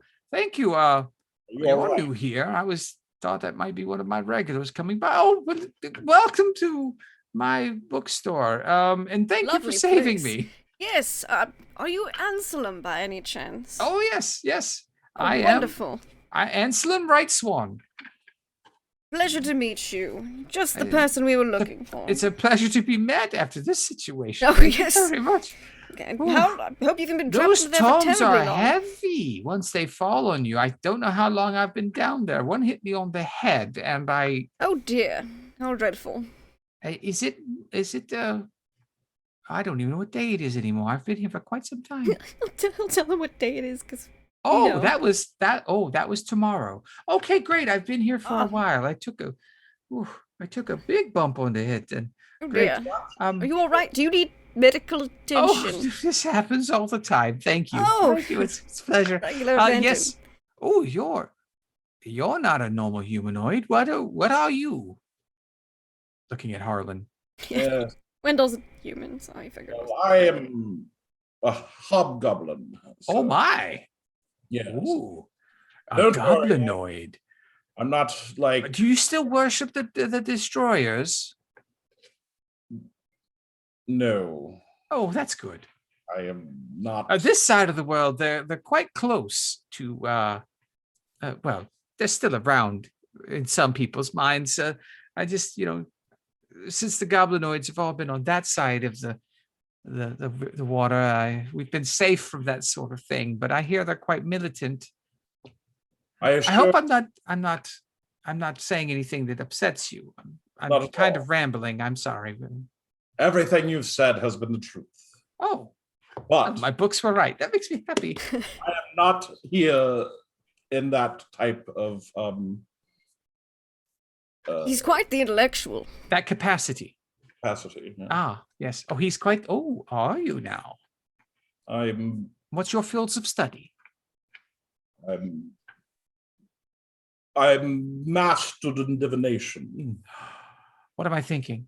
You're new here. I thought that might be one of my regulars coming by. Oh, welcome to my bookstore. And thank you for saving me. Yes. Are you Anselm by any chance? Oh, yes. I wonderful. am. Anselm Wrightswan. Pleasure to meet you. Just the person we were looking for. It's a pleasure to be met after this situation. Oh, Thank yes. you very much. Okay. I hope you haven't been trapped Those in there for tomes terribly are long. heavy once they fall on you. I don't know how long I've been down there. One hit me on the head, and Oh dear! How dreadful! Is it? I don't even know what day it is anymore. I've been here for quite some time. I'll tell him what day it is, because. Oh, that was tomorrow. Okay, great. I've been here for a while. I took a big bump on the head, and Oh great. dear. Are you all right? Do you need medical attention? Oh, this happens all the time. Thank you. Oh. Thank you. It's a pleasure. Yes. Oh, you're not a normal humanoid. What are you? Looking at Harlan. Yeah. Wendell's a human, so I figured. Well, I am a hobgoblin. Oh my. Yes. Ooh. A Don't worry. goblinoid. I'm not like. Do you still worship the destroyers? No, Oh, that's good. I am not. This side of the world, they're quite close to. Well, they're still around in some people's minds. I just, since the goblinoids have all been on that side of the water, we've been safe from that sort of thing. But I hear they're quite militant. I hope I'm not saying anything that upsets you. I'm kind of rambling. I'm sorry. Everything you've said has been the truth. Oh, But my books were right. That makes me happy. I am not here in that type of He's quite the intellectual. That capacity. capacity. Yeah. Ah, yes. Oh, he's quite. Oh, are you now? I'm What's your fields of study? I'm mastered in divination. What am I thinking?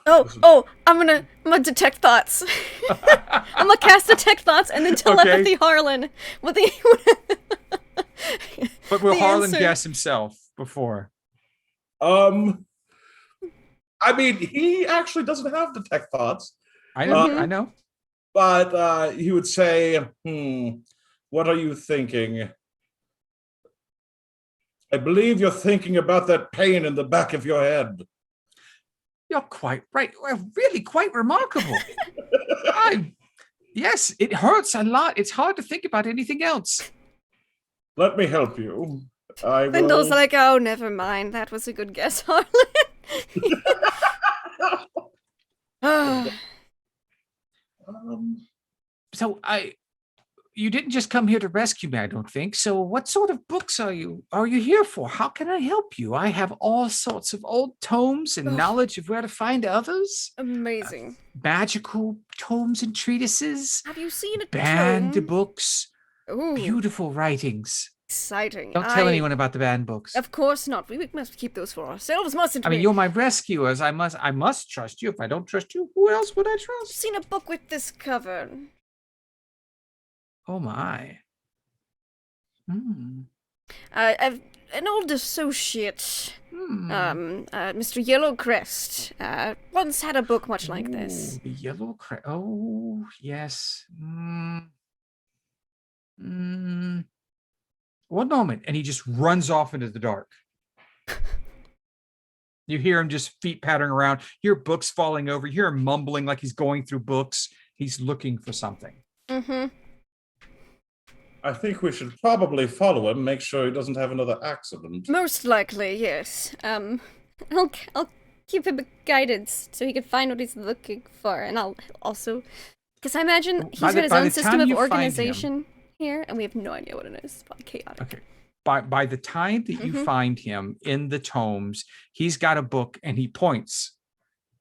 Oh, I'm gonna detect thoughts. I'm gonna cast detect thoughts and then telepathy Harlan. What the? But will The Harlan answer- guess himself before? I mean, he actually doesn't have detect thoughts, I know. Mhm. I know. but he would say, what are you thinking? I believe you're thinking about that pain in the back of your head. You're quite right. Well, really quite remarkable. Yes, it hurts a lot. It's hard to think about anything else. Let me help you. I Wendell's will. like, oh, never mind. That was a good guess, Harlan. Ah, So you didn't just come here to rescue me, I don't think. So what sort of books are you here for? How can I help you? I have all sorts of old tomes and knowledge of where to find others. amazing. Magical tomes and treatises, Have you seen a banned tome? books, Ooh, beautiful writings. exciting. Don't tell anyone about the banned books. Of course not. We must keep those for ourselves, mustn't I we? mean, you're my rescuers. I must trust you. If I don't trust you, who else would I I've trust? seen a book with this cover. Oh my. I've an old associate, Mr. Yellowcrest, once had a book much like this. The yellow crest. Oh yes. One moment, and he just runs off into the dark. You hear him just feet pattering around. You hear books falling over. You hear him mumbling like he's going through books. He's looking for something. Mm-hmm. I think we should probably follow him, make sure he doesn't have another accident. Most likely, yes. I'll give him a guidance so he can find what he's looking for, and I'll also, because I imagine he's got his own system of organization here, and we have no idea what it is. It's probably chaotic. Okay. By the time that you find him in the tomes, he's got a book, and he points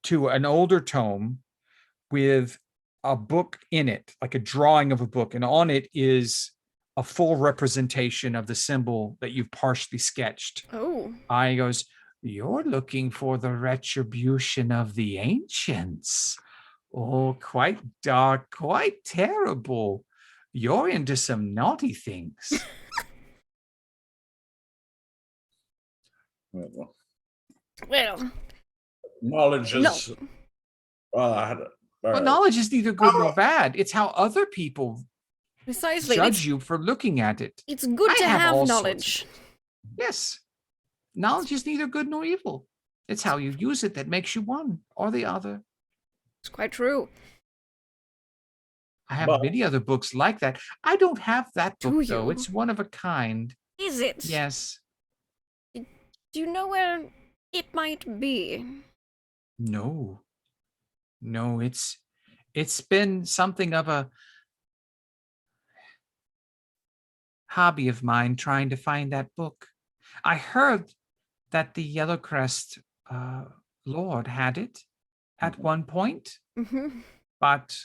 to an older tome with a book in it, like a drawing of a book, and on it is a full representation of the symbol that you've partially sketched. Oh. He goes, "You're looking for the retribution of the ancients. Oh, quite dark, quite terrible. You're into some naughty things." Well, knowledge is. Well, knowledge is neither good nor bad. It's how other people Precisely. judge you for looking at it. It's good to have knowledge. Yes. Knowledge is neither good nor evil. It's how you use it that makes you one or the other. It's quite true. I have many other books like that. I don't have that book, though. It's one of a kind. Is it? Yes. Do you know where it might be? No. No, it's been something of a hobby of mine trying to find that book. I heard that the Yellowcrest Lord had it at one point, but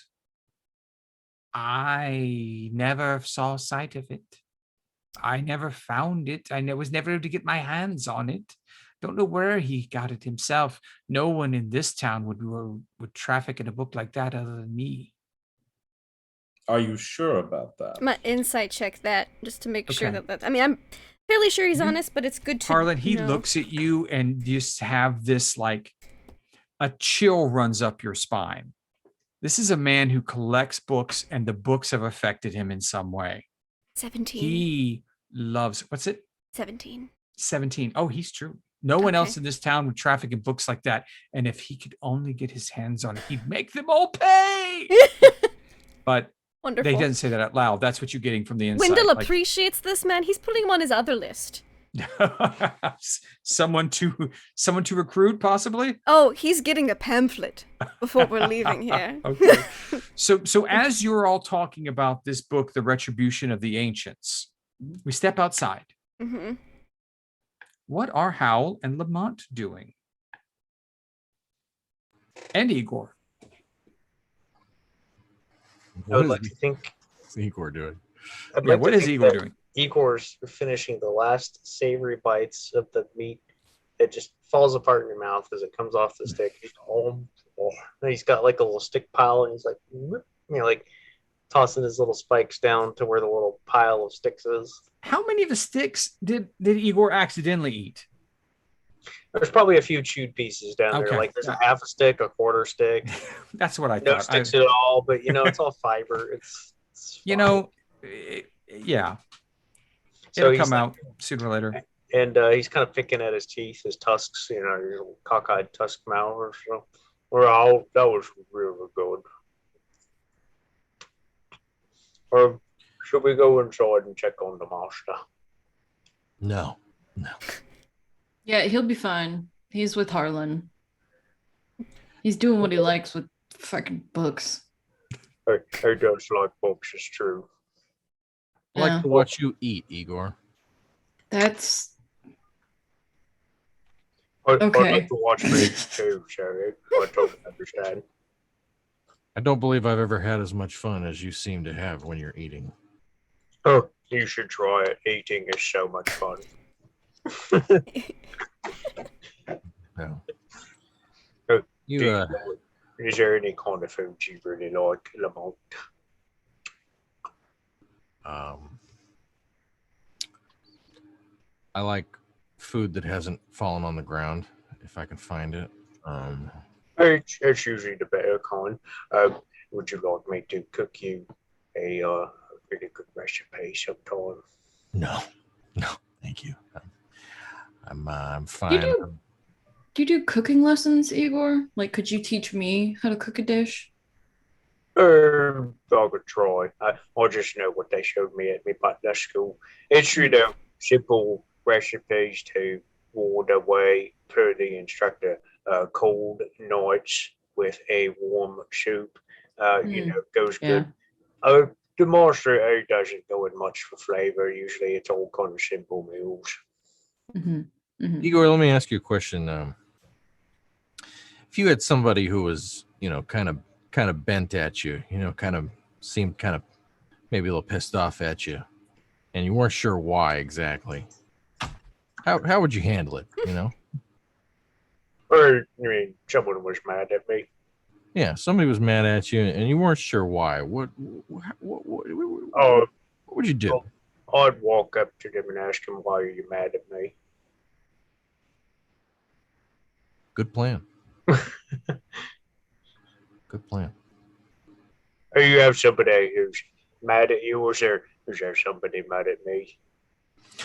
I never saw sight of it. I never found it. I was never able to get my hands on it. Don't know where he got it himself. No one in this town would traffic in a book like that other than me. Are you sure about that? I'm gonna insight check that just to make sure that I mean, I'm fairly sure he's honest, but it's good to Harlan, he looks at you and just have this, like, a chill runs up your spine. This is a man who collects books, and the books have affected him in some way. 17. He loves, what's it? 17. 17. Oh, he's true. No one else in this town would traffic in books like that. And if he could only get his hands on it, he'd make them all pay. But wonderful. They didn't say that out loud. That's what you're getting from the inside. Wendell appreciates this man. He's putting him on his other list. someone to recruit, possibly. Oh, he's getting a pamphlet before we're leaving here. Okay. So as you're all talking about this book, The Retribution of the Ancients, we step outside. Mm-hmm. What are Howl and Lamont doing? And Igor. I would like to think. What's Igor doing? What is Igor doing? Igor's finishing the last savory bites of the meat that just falls apart in your mouth as it comes off the stick. He's got like a little stick pile, and he's like, like tossing his little spikes down to where the little pile of sticks is. How many of the sticks did Igor accidentally eat? There's probably a few chewed pieces down there. Like there's a half a stick, a quarter stick. That's what I thought. No sticks at all, but it's all fiber. It's yeah. So it'll come out sooner or later. And he's kind of picking at his teeth, his tusks, his little cockeyed tusk mouth or so. Well, that was really good. Should we go inside and check on the master? No. Yeah, he'll be fine. He's with Harlan. He's doing what he likes with fucking books. He does like books, it's true. I like to watch you eat, Igor. That's I'd okay. like to watch me too, Sherry. I don't understand. I don't believe I've ever had as much fun as you seem to have when you're eating. Oh, you should try it. Eating is so much fun. No. Is there any kind of food you really like, Lamont? I like food that hasn't fallen on the ground, if I can find it. It's usually the better kind. Would you like me to cook you a really good recipe sometime? No, thank you. I'm fine. Do you do cooking lessons, Igor? Like, could you teach me how to cook a dish? I could try. I just know what they showed me at my butler school. It's, simple recipes to ward away per the instructor. Cold nights with a warm soup, goes good. The master doesn't go in much for flavor. Usually it's all kind of simple meals. Igor, let me ask you a question. If you had somebody who was, kind of bent at you, seemed kind of maybe a little pissed off at you, and you weren't sure why exactly, how would you handle it? Or someone was mad at me. Yeah, somebody was mad at you, and you weren't sure why. What would you do? I'd walk up to them and ask them, "Why are you mad at me?" Good plan. Good plan. Or you have somebody who's mad at you, or is there somebody mad at me?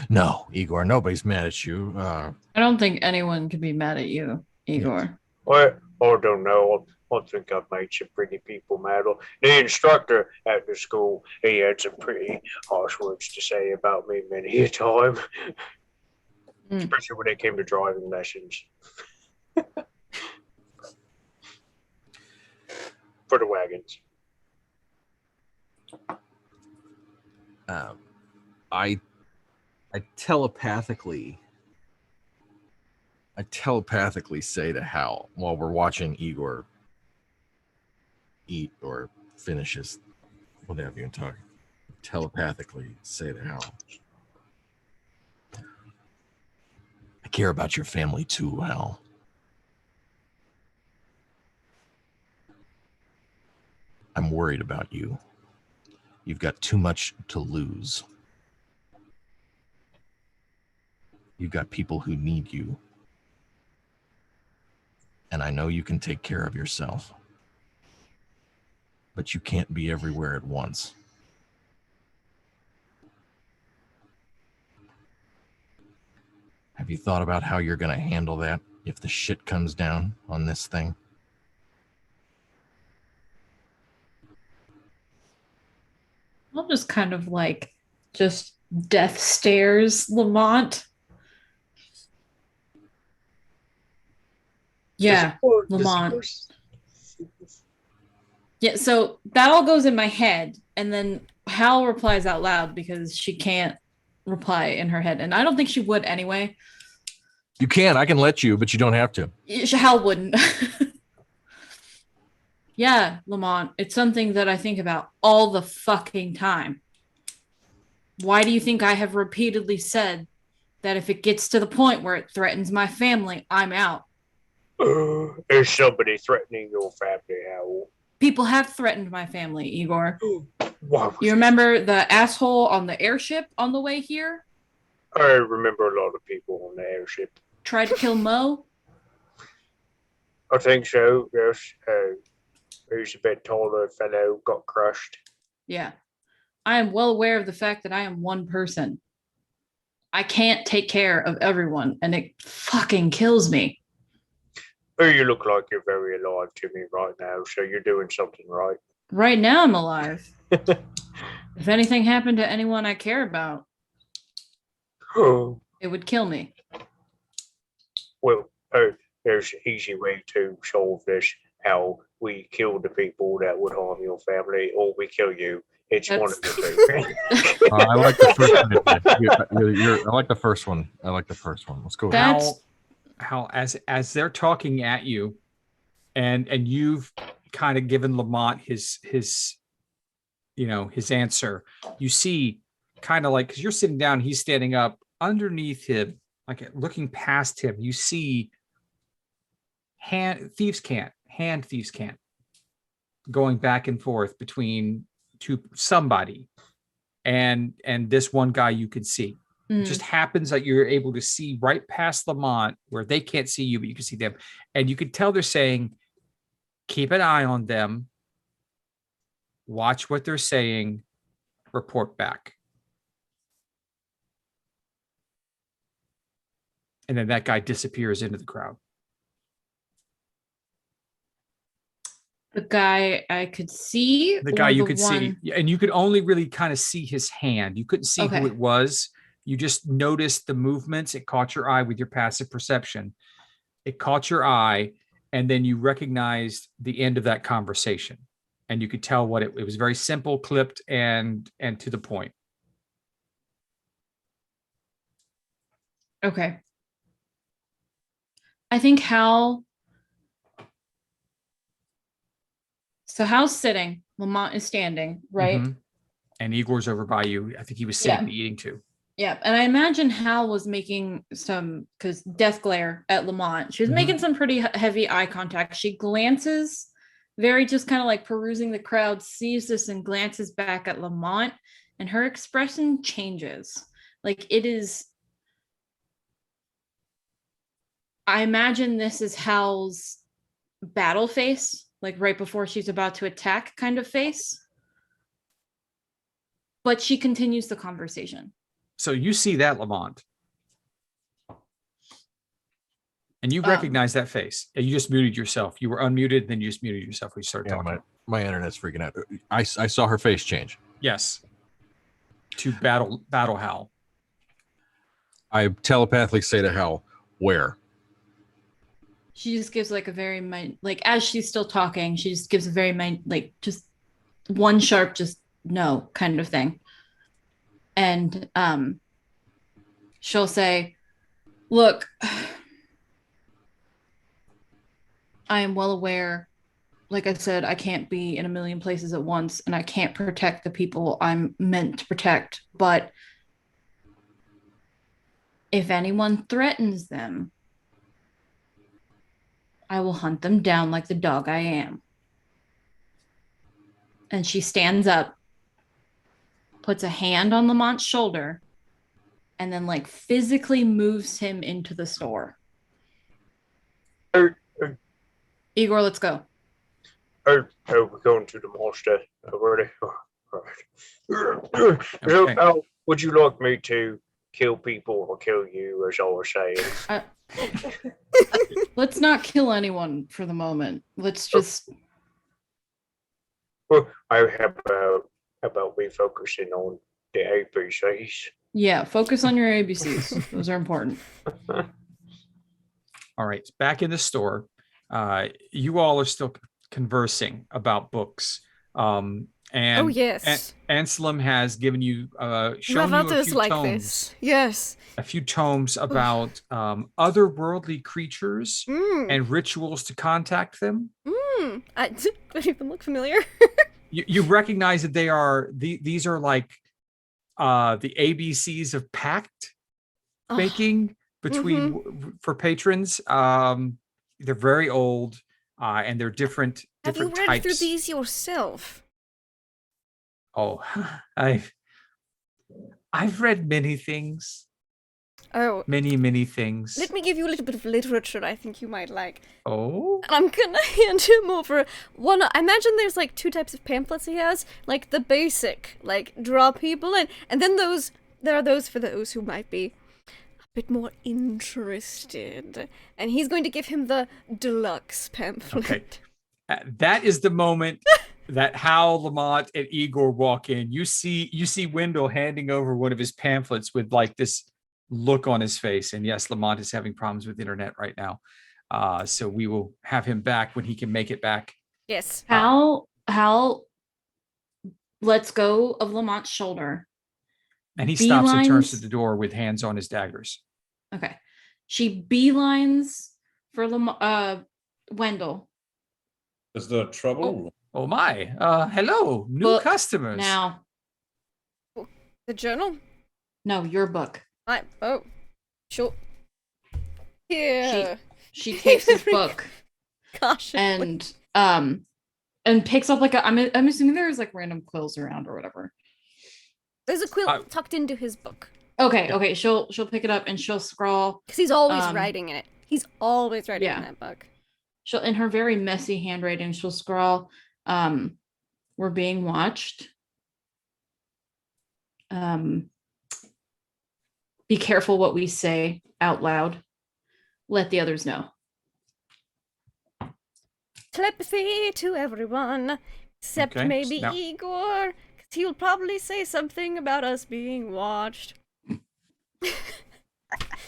No, Igor, nobody's mad at you. I don't think anyone could be mad at you, Igor. I don't know. I think I've made some pretty people mad. The instructor at the school, he had some pretty harsh words to say about me many a time, especially when it came to driving lessons. For the wagons. I telepathically say to Hal while we're watching Igor eat or finishes whatever you talk. Telepathically say to Hal, I care about your family too, Hal. I'm worried about you. You've got too much to lose. You've got people who need you. And I know you can take care of yourself. But you can't be everywhere at once. Have you thought about how you're going to handle that if the shit comes down on this thing? I'll just kind of just death stares Lamont. Yeah, Lamont. Yeah, so that all goes in my head, and then Hal replies out loud because she can't reply in her head, and I don't think she would anyway. You can. I can let you, but you don't have to. Hal wouldn't. Yeah, Lamont, it's something that I think about all the fucking time. Why do you think I have repeatedly said that if it gets to the point where it threatens my family, I'm out? Is somebody threatening your family, Hal? People have threatened my family, Igor. Wow. You remember the asshole on the airship on the way here? I remember a lot of people on the airship. Tried to kill Mo? I think so, yes. He's a bit taller fellow, got crushed. Yeah. I am well aware of the fact that I am one person. I can't take care of everyone, and it fucking kills me. Oh, you look like you're very alive to me right now, so you're doing something right. Right now I'm alive. If anything happened to anyone I care about, Oh, it would kill me. well, there's an easy way to solve this. How we kill the people that would harm your family, or we kill you. It's one of the two. I like the first one. I like the first one. I like the first one. Let's go. How as they're talking at you, and you've kind of given Lamont his his answer. You see, kind of like, because you're sitting down, he's standing up. Underneath him, like looking past him, you see hand thieves can't going back and forth between somebody and this one guy you could see. It just happens that you're able to see right past Lamont where they can't see you, but you can see them, and you can tell they're saying, keep an eye on them, watch what they're saying, report back. And then that guy disappears into the crowd. The guy I could see? The guy you could see. And you could only really kind of see his hand. You couldn't see who it was. You just noticed the movements. It caught your eye with your passive perception. It caught your eye, and then you recognized the end of that conversation. And you could tell what it was. Very simple, clipped, and to the point. Okay. I think Hal. So Hal's sitting, Lamont is standing, right? Mm-hmm. And Igor's over by you. I think he was sitting eating too. Yeah. And I imagine Hal was making some, because death glare at Lamont. She was making some pretty heavy eye contact. She glances, very just kind of like perusing the crowd, sees this and glances back at Lamont, and her expression changes. Like it is. I imagine this is Hal's battle face, like right before she's about to attack kind of face. But she continues the conversation. So you see that, Lamont. And you recognize that face. And you just muted yourself. You were unmuted, then you just muted yourself when you started talking. My internet's freaking out. I saw her face change. Yes. To battle Hal. I telepathically say to Hal, where? She just gives like a very like as she's still talking, she just gives a very like just one sharp just no kind of thing. And she'll say, look, I am well aware, like I said, I can't be in a million places at once, and I can't protect the people I'm meant to protect, but if anyone threatens them, I will hunt them down like the dog I am. And she stands up, puts a hand on Lamont's shoulder, and then like physically moves him into the store. Igor, let's go. We're going to the master already. Okay. How would you like me to kill people or kill you, as I was saying? Let's not kill anyone for the moment. Let's just. Well, how about we focusing on the ABCs? Yeah, focus on your ABCs. Those are important. All right. Back in the store. You all are still conversing about books. And oh yes, Anselm has given you shown you a few like tomes. This. Yes, a few tomes about otherworldly creatures and rituals to contact them. I don't even look familiar. You recognize that they are these are like the ABCs of pact making between for patrons. They're very old and they're different Have you read types. through these yourself? Oh, I've read many things. Oh, many things. Let me give you a little bit of literature I think you might like. Oh, And I'm gonna hand him over one. I imagine there's like two types of pamphlets he has, like the basic, like draw people in, and then there are those for those who might be a bit more interested. And he's going to give him the deluxe pamphlet. okay. That is the moment that Hal, Lamont, and Igor walk in. You see Wendell handing over one of his pamphlets with like this look on his face. And yes, Lamont is having problems with internet right now. So we will have him back when he can make it back. Yes. Hal lets go of Lamont's shoulder. And he stops and turns to the door with hands on his daggers. Okay. She beelines for Wendell. Is there trouble? Oh my. Hello, new Book customers. Now. The journal? No, your book. Sure. Here. She takes his book. Gosh. And picks up like I'm assuming there's like random quills around or whatever. There's a quill tucked into his book. Okay. She'll pick it up and she'll scrawl. Because he's always writing in it. He's always writing in that book. She'll, in her very messy handwriting, she'll scrawl, "We're being watched. Be careful what we say out loud. Let the others know." Telepathy to everyone, except maybe Igor, because he'll probably say something about us being watched.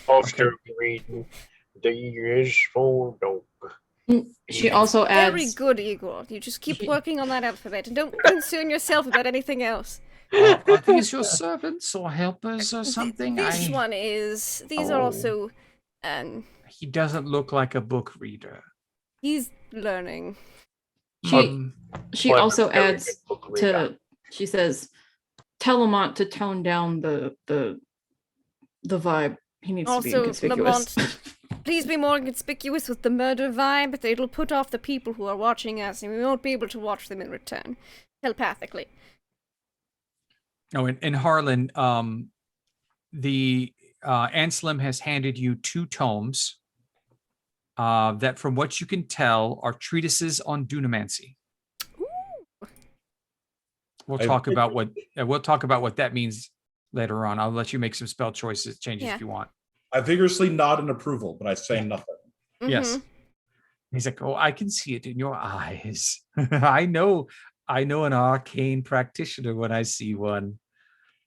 After reading these for dog. She also adds, "Very good, Igor. You just keep working on that alphabet and don't concern yourself about anything else." Are these your servants or helpers or something? This one is. These are also. He doesn't look like a book reader. He's learning. She also adds she says, "Tell Lamont to tone down the vibe. He needs to be inconspicuous." Lamont, please be more conspicuous with the murder vibe. It'll put off the people who are watching us, and we won't be able to watch them in return, telepathically. Oh, and Harlan, the Anselm has handed you 2 tomes that, from what you can tell, are treatises on dunamancy. Ooh. We'll talk about what that means later on. I'll let you make some spell changes if you want. I vigorously nod in approval, but I say nothing. Mm-hmm. Yes. He's like, "Oh, I can see it in your eyes. I know an arcane practitioner when I see one.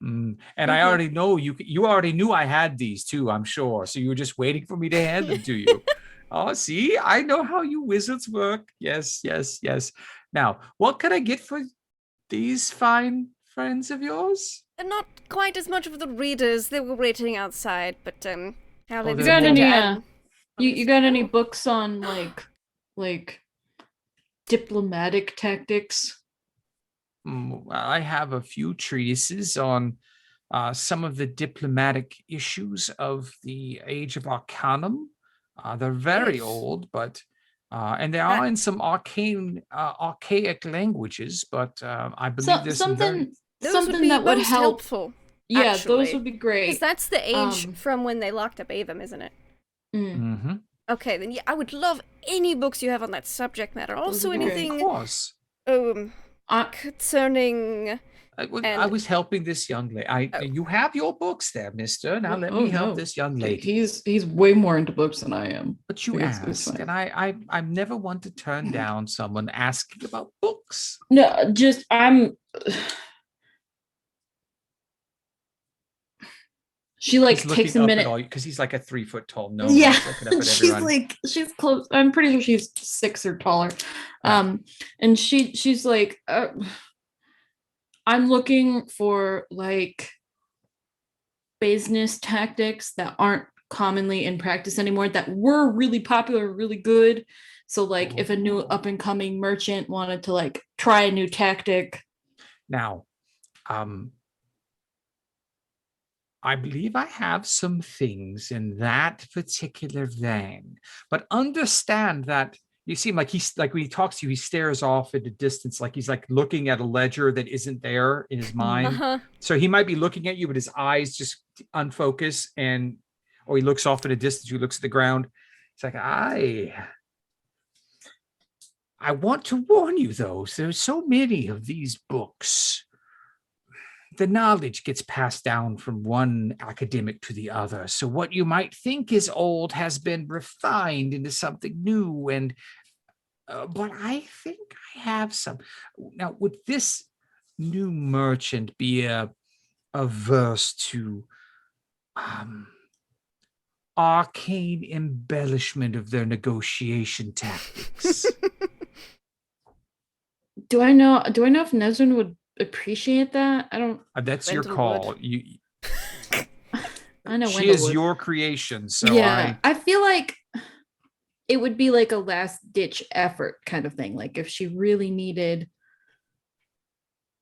And I already know you already knew I had these too, I'm sure. So you were just waiting for me to hand them to you." "Oh, see, I know how you wizards work. Yes. Now, what can I get for these fine friends of yours?" And not quite as much of the readers. They were waiting outside, but how they You got any books on like diplomatic tactics? I have a few treatises on some of the diplomatic issues of the Age of Arcanum. They're very old, but and they are in some archaic languages. But I believe there's something that would help. Helpful. Yeah, actually. those would be great. Because that's the age from when they locked up Avum, isn't it? Mm-hmm. Okay, then I would love any books you have on that subject matter. Also, anything. Of course. Concerning. I was helping this young lady. You have your books there, mister. Now let me help this young lady. He's way more into books than I am. But you asked, and I'm never one to turn down someone asking about books. No, just She takes a minute because he's like a 3-foot tall gnome. Yeah, she's close. I'm pretty sure she's 6 or taller. And she's like, "I'm looking for business tactics that aren't commonly in practice anymore that were really popular, really good. So if a new up and coming merchant wanted to try a new tactic." Now, I believe I have some things in that particular vein, but understand that you seem like he's when he talks to you, he stares off at a distance, like he's looking at a ledger that isn't there in his mind. Uh-huh. So he might be looking at you, but his eyes just unfocus, or he looks off at a distance. He looks at the ground. It's like, I want to warn you, though. There's so many of these books. The knowledge gets passed down from one academic to the other. So what you might think is old has been refined into something new. And but I think I have some. Now, would this new merchant be averse to arcane embellishment of their negotiation tactics? Do I know if Nesrin would appreciate that? I don't. That's your Wendell call. would. You. I know She Wendell is would. your creation, so Yeah, I feel like it would be like a last ditch effort kind of thing. Like if she really needed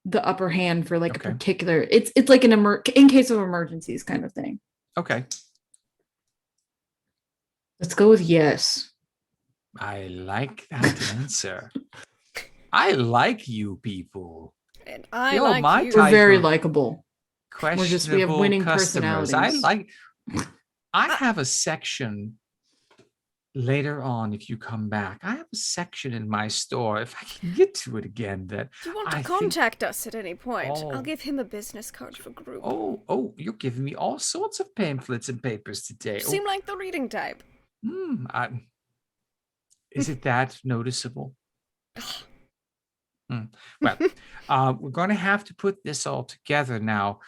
the upper hand for like Okay. a particular, it's like an in case of emergencies kind of thing. Okay. Let's go with yes. I like that answer. I like you people. And I You're like my you. type We're very of likable. We have questionable winning customers. personalities. I have a section later on if you come back. I have a section in my store, if I can get to it again, that If you want to I think- contact us at any point, Oh. I'll give him a business card for group. you're giving me all sorts of pamphlets and papers today. You seem like the reading type. Is it that noticeable? Well, we're going to have to put this all together now.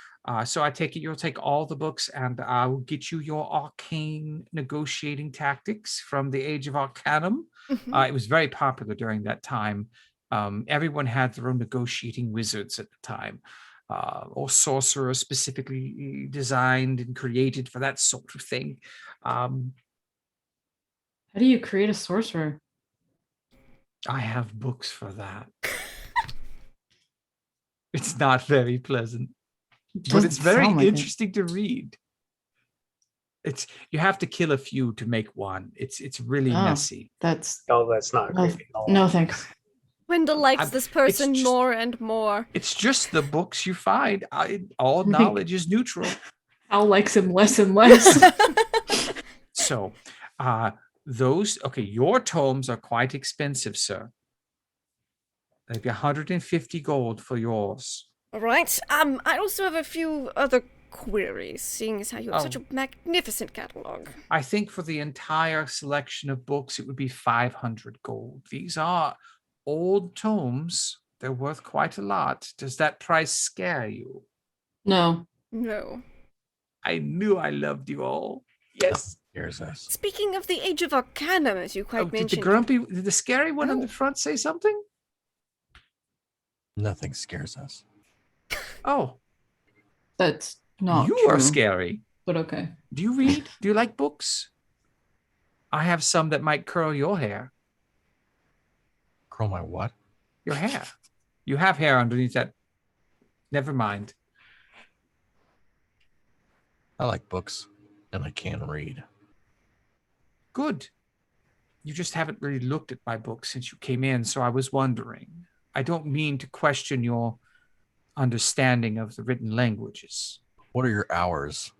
So I take it you'll take all the books and I will get you your arcane negotiating tactics from the Age of Arcanum. It was very popular during that time. Everyone had their own negotiating wizards at the time, or sorcerers specifically designed and created for that sort of thing. How do you create a sorcerer? I have books for that. It's not very pleasant, but it's very interesting to read. You have to kill a few to make one. It's really messy. That's not creepy at all. no thanks. Wendell likes this person just- more and more. It's just the books you find. All knowledge is neutral. Al likes him less and less. So, your tomes are quite expensive, sir. They'd be 150 gold for yours. All right. I also have a few other queries, seeing as how you have such a magnificent catalog. I think for the entire selection of books, it would be 500 gold. These are old tomes. They're worth quite a lot. Does that price scare you? No. No. I knew I loved you all. Yes. Scares us. Speaking of the Age of Arcanum, as you quite mentioned. Did the scary one on the front say something? Nothing scares us. Oh. That's not You true, are scary. but okay. Do you read? Do you like books? I have some that might curl your hair. Curl my what? Your hair. You have hair underneath that. Never mind. I like books, and I can read. Good. You just haven't really looked at my book since you came in, so I was wondering. I don't mean to question your understanding of the written languages. What are your hours?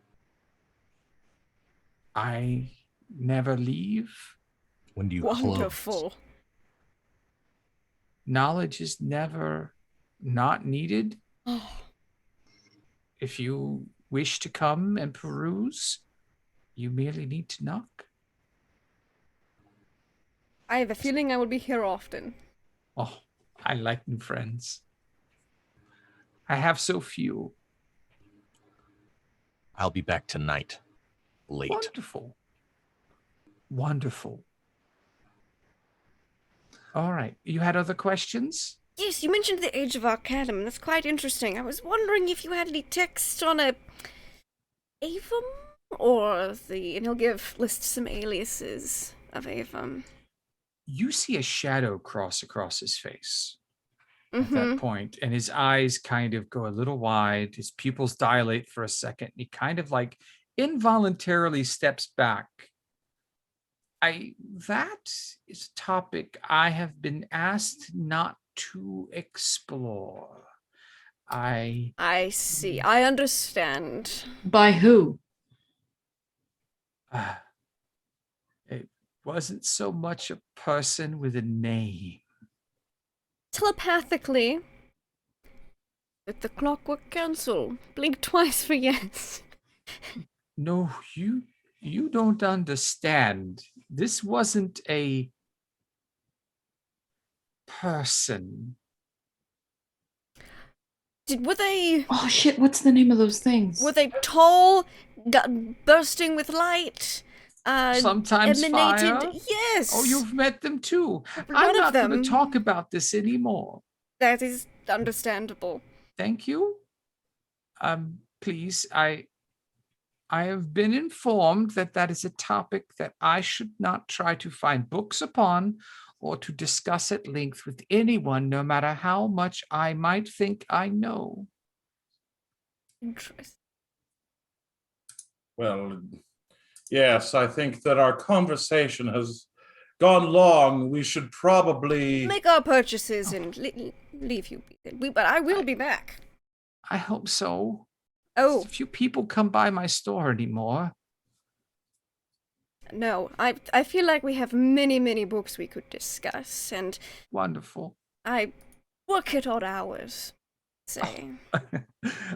I never leave. When do you Wonderful. close? Knowledge is never not needed. Oh. If you wish to come and peruse, you merely need to knock. I have a feeling I will be here often. Oh, I like new friends. I have so few. I'll be back tonight. Late. Wonderful. Wonderful. All right. You had other questions? Yes, you mentioned the Age of Arcanum. That's quite interesting. I was wondering if you had any text on a Avum, and he'll list some aliases of Avum. You see a shadow cross across his face at Mm-hmm. that point, and his eyes kind of go a little wide. His pupils dilate for a second. And he kind of like involuntarily steps back. That is a topic I have been asked not to explore. I see. I understand. By who? It wasn't so much a person with a name. Telepathically, with the Clockwork Council. Blink twice for yes. No, you don't understand. This wasn't a person. Were they? Oh shit! What's the name of those things? Were they tall, bursting with light? Sometimes emanated. fire. Yes. Oh, you've met them too. One I'm of not going them. to talk about this anymore. That is understandable. Thank you. Please, I have been informed that that is a topic that I should not try to find books upon or to discuss at length with anyone, no matter how much I might think I know. Interesting. Well, yes, I think that our conversation has gone long. We should probably Make our purchases and leave you. But I will be back. I hope so. Oh. Few people come by my store anymore. No, I feel like we have many books we could discuss, and Wonderful. I work at odd hours. Say.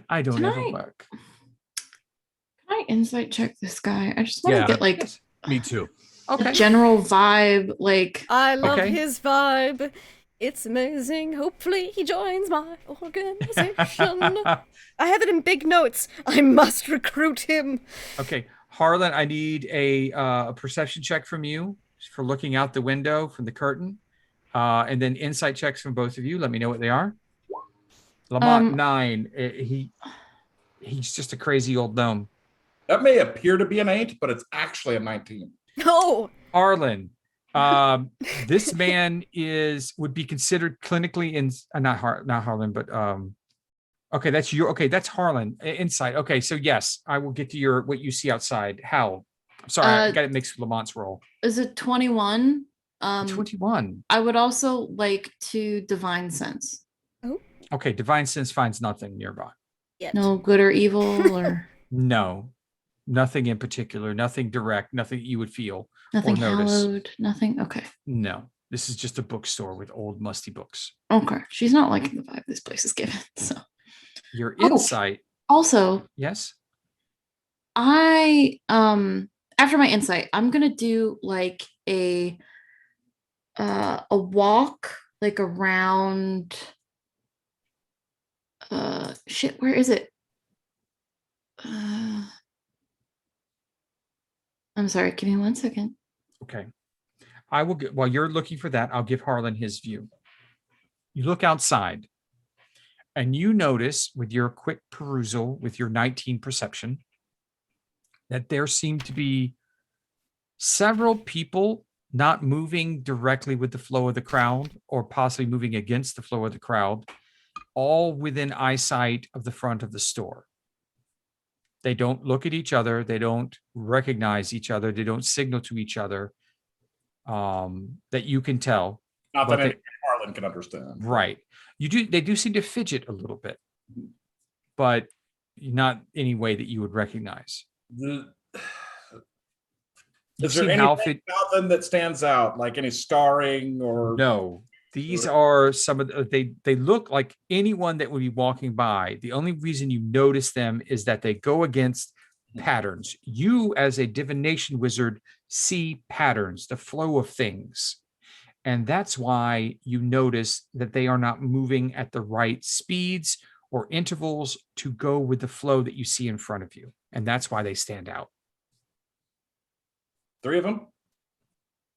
I don't Can ever I- work. Can I insight check this guy? I just want to get like Yes. Me too. a Okay. general vibe. Like, I love Okay. his vibe. It's amazing. Hopefully he joins my organization. I have it in big notes. I must recruit him. Okay, Harlan, I need a perception check from you for looking out the window from the curtain, and then insight checks from both of you. Let me know what they are. Lamont 9. He's just a crazy old gnome. that may appear to be an 8, but it's actually a 19. Oh, Harlan, this man would be considered clinically not Harlan, but okay, that's Harlan. Insight. Okay, so yes, I will get to what you see outside. Hal. Sorry, I got it mixed with Lamont's roll. is it 21? 21. I would also like to divine sense. Okay, divine sense finds nothing nearby. yet. No good or evil or No, nothing in particular, nothing direct, nothing you would feel nothing or notice. hallowed. Nothing. Okay. No, this is just a bookstore with old musty books. Okay. She's not liking the vibe this place is given. So Your Oh. insight, also, yes? I after my insight, I'm gonna do like a walk like around shit, where is it? I'm sorry, give me 1 second. Okay. I will get, while you're looking for that, I'll give Harlan his view. You look outside and you notice with your quick perusal, with your 19 perception, that there seem to be several people not moving directly with the flow of the crowd or possibly moving against the flow of the crowd, all within eyesight of the front of the store. They don't look at each other. They don't recognize each other. They don't signal to each other that you can tell. Not But that they- any Harlan can understand. Right. They do seem to fidget a little bit, but not any way that you would recognize. The- You've Is there seen how anything about them that stands out, like any scarring or? No, these are some of they look like anyone that would be walking by. The only reason you notice them is that they go against patterns. You, as a divination wizard, see patterns, the flow of things. And that's why you notice that they are not moving at the right speeds or intervals to go with the flow that you see in front of you. And that's why they stand out. 3 of them?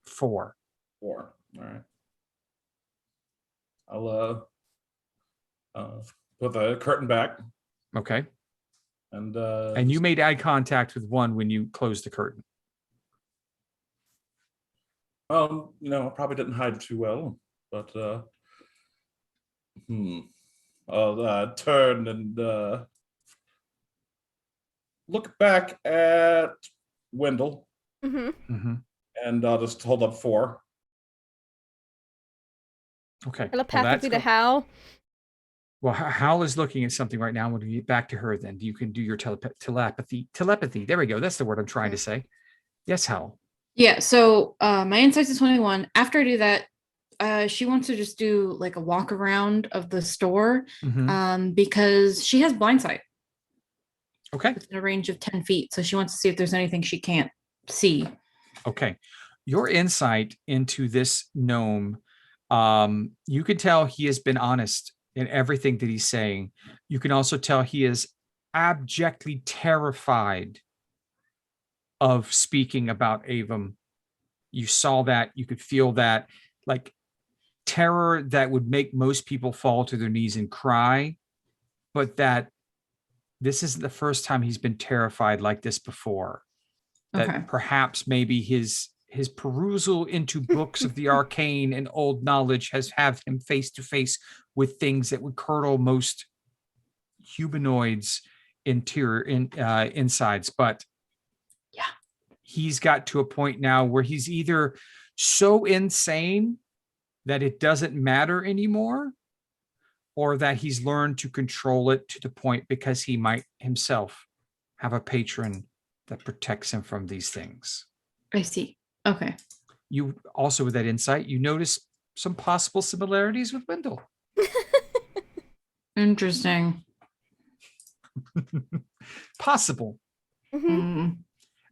4. 4. All right. I'll put the curtain back Okay. and You made eye contact with one when you closed the curtain. I probably didn't hide too well, but I'll turn and look back at Wendell, Mm-hmm. Mm-hmm. and I'll just hold up 4. Okay. Telepathically to Hal. Well, Hal is looking at something right now. We'll get back to her then. You can do your telepathy. Telepathy. There we go. That's the word I'm trying to say. Yes, Hal. Yeah, so my insight is 21. After I do that, she wants to just do like a walk around of the store Mhm. because she has blind sight Okay. within a range of 10 feet. So she wants to see if there's anything she can't see. Okay. Your insight into this gnome You can tell he has been honest in everything that he's saying. You can also tell he is abjectly terrified of speaking about Avon. You saw that, you could feel that, like terror that would make most people fall to their knees and cry, but that this isn't the first time he's been terrified like this before. That perhaps maybe his perusal into books of the arcane and old knowledge has had him face to face with things that would curdle most humanoids' insides. But yeah, he's got to a point now where he's either so insane that it doesn't matter anymore, or that he's learned to control it to the point because he might himself have a patron that protects him from these things. I see. Okay. You also, with that insight, you notice some possible similarities with Wendell. Interesting. Possible. Mm-hmm.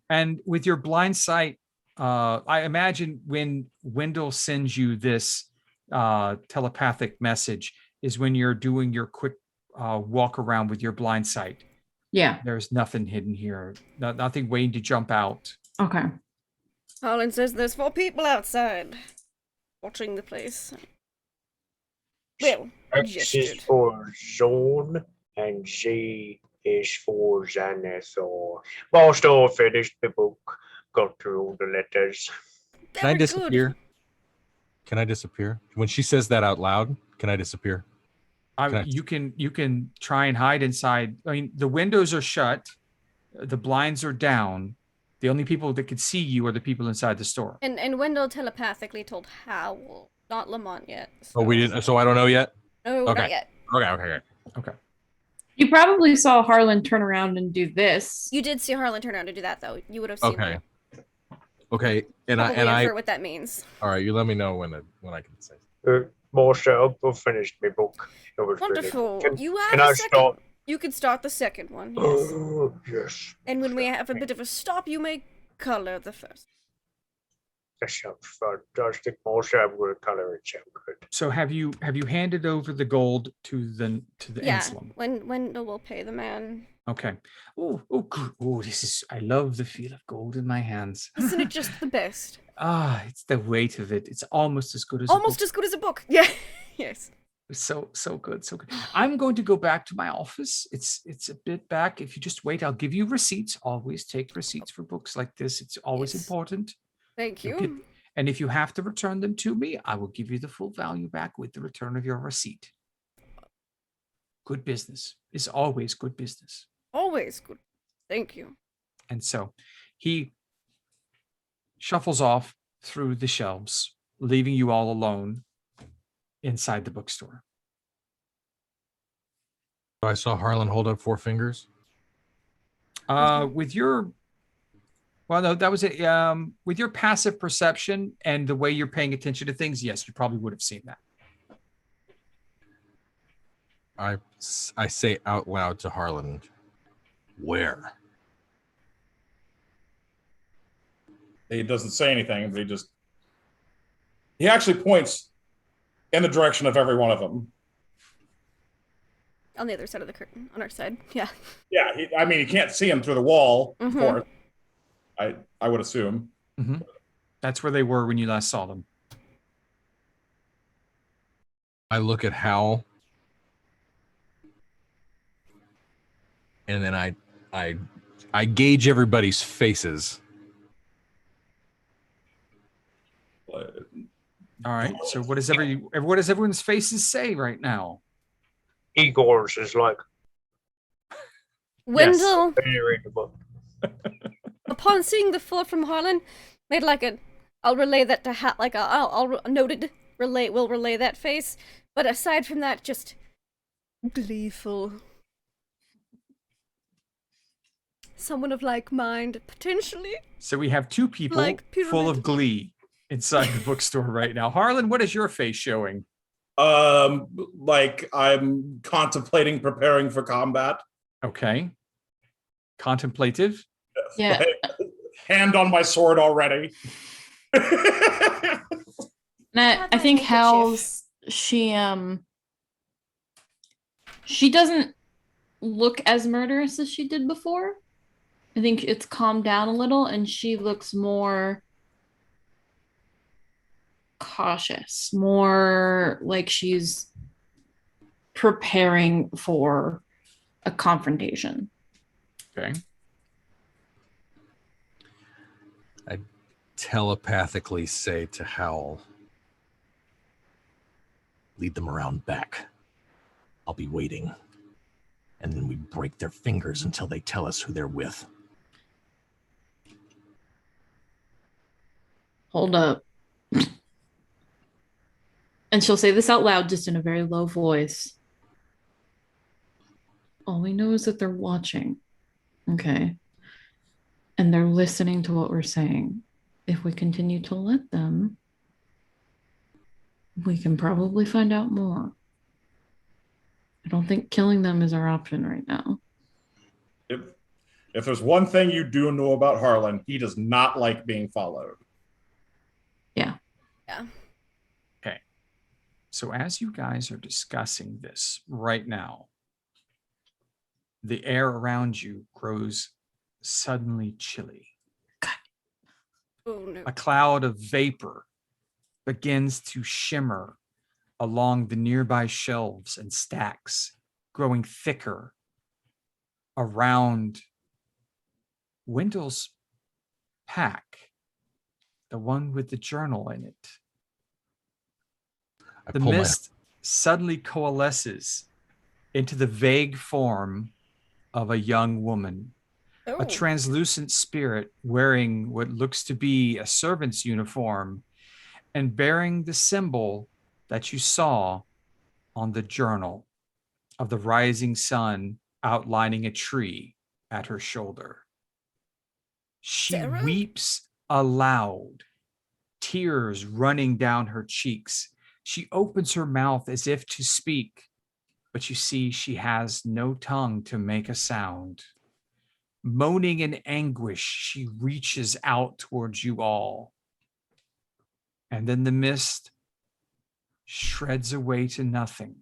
And with your blind sight, I imagine when Wendell sends you this telepathic message is when you're doing your quick walk around with your blind sight. Yeah. There's nothing hidden here. Nothing waiting to jump out. Okay. Harlan says there's 4 people outside watching the place. Well, X is for zone and Z is for Xanathar. Master finished the book, got through all the letters. Can I disappear? Can I disappear? When she says that out loud, can I disappear? You can try and hide inside. I mean, the windows are shut, the blinds are down. The only people that could see you are the people inside the store. And Wendell telepathically told Howell, not Lamont yet. So. Oh, we didn't. So I don't know yet. No, okay. Not yet. Okay. You probably saw Harlan turn around and do this. You did see Harlan turn around to do that, though. You would have seen that. Okay. And Probably I infer what that means. All right, you let me know when I can say. Master, I've finished my book. Wonderful. You have can a I second. start? You could start the second one. Yes. Oh, yes. And when we have a bit of a stop, you may color the first. That sounds fantastic, Master. I'm going to color it so good. So have you handed over the gold to the Anselm? When Wendell will pay the man. Okay. Oh, this is. I love the feel of gold in my hands. Isn't it just the best? It's the weight of it. It's almost as good as as good as a book. Yeah. Yes. So good. I'm going to go back to my office. It's a bit back. If you just wait, I'll give you receipts. Always take receipts for books like this. It's always important. Thank you. And if you have to return them to me, I will give you the full value back with the return of your receipt. Good business is always good business. Always good. Thank you. And so he shuffles off through the shelves, leaving you all alone inside the bookstore. I saw Harlan hold up 4 fingers. With your, well, no, that was it. With your passive perception and the way you're paying attention to things, yes, you probably would have seen that. I say out loud to Harlan, where? He doesn't say anything, but he actually points in the direction of every one of them. On the other side of the curtain, on our side. Yeah. Yeah, you can't see him through the wall, of Mhm. course. I would assume. Mm-hmm. That's where they were when you last saw them. I look at Hal, and then I gauge everybody's faces. All right. So what does everyone's faces say right now? Igor's is like Wendell, very in the book. upon seeing the thought from Harlan, made like I'll relay that to I'll noted relay. We'll relay that face. But aside from that, just gleeful. Someone of like mind, potentially. So we have 2 people Like full of pyramid. glee inside the bookstore right now. Harlan, what is your face showing? Like I'm contemplating preparing for combat. Okay. Contemplative. Yeah. Hand on my sword already. And I think Hal's she doesn't look as murderous as she did before. I think it's calmed down a little, and she looks more cautious, more like she's preparing for a confrontation. Okay. I telepathically say to Howl, lead them around back. I'll be waiting. And then we break their fingers until they tell us who they're with. Hold up. And she'll say this out loud, just in a very low voice. All we know is that they're watching. Okay. And they're listening to what we're saying. If we continue to let them, we can probably find out more. I don't think killing them is our option right now. If there's one thing you do know about Harlan, he does not like being followed. Yeah. Yeah. Okay. So as you guys are discussing this right now, the air around you grows suddenly chilly. Oh, no. A cloud of vapor begins to shimmer along the nearby shelves and stacks, growing thicker around Wendell's pack, the one with the journal in it. The mist suddenly coalesces into the vague form of a young woman, a translucent spirit wearing what looks to be a servant's uniform and bearing the symbol that you saw on the journal of the rising sun outlining a tree at her shoulder. She Sarah? weeps aloud, tears running down her cheeks. She opens her mouth as if to speak, but you see she has no tongue to make a sound. Moaning in anguish, she reaches out towards you all. And then the mist shreds away to nothing,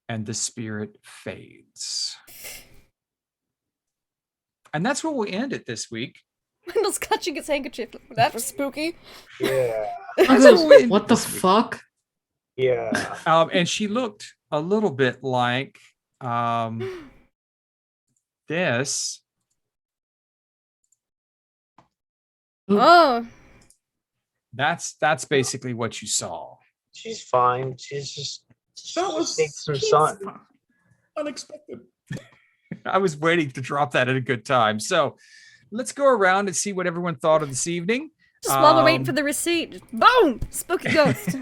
and the spirit fades. And that's where we'll end it this week. Wendell's clutching his handkerchief. That was spooky. Yeah. What the fuck? Yeah. And she looked a little bit like this. Oh. That's basically what you saw. She's fine. She's just That was take some sun. unexpected. I was waiting to drop that at a good time. So let's go around and see what everyone thought of this evening. Just while we're waiting for the receipt. Boom! Spooky ghost.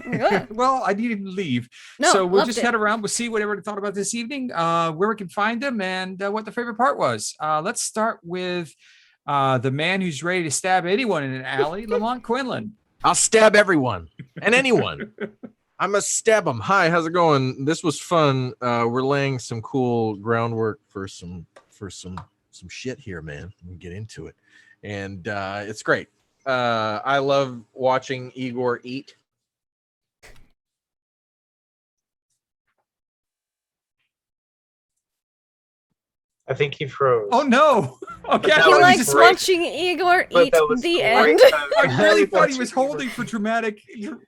Well, I needed to leave. No, so we'll loved just it. head around. We'll see what everyone thought about this evening, where we can find them, and what the favorite part was. Let's start with the man who's ready to stab anyone in an alley, Lamont Quinlan. I'll stab everyone and anyone. I'm gonna stab them. Hi, how's it going? This was fun. We're laying some cool groundwork for some shit here, man. We can get into it, and it's great. I love watching Igor eat. I think he froze. Oh no! Okay, I That He was likes great. watching Igor But eat that was the great. end. I really thought he was holding for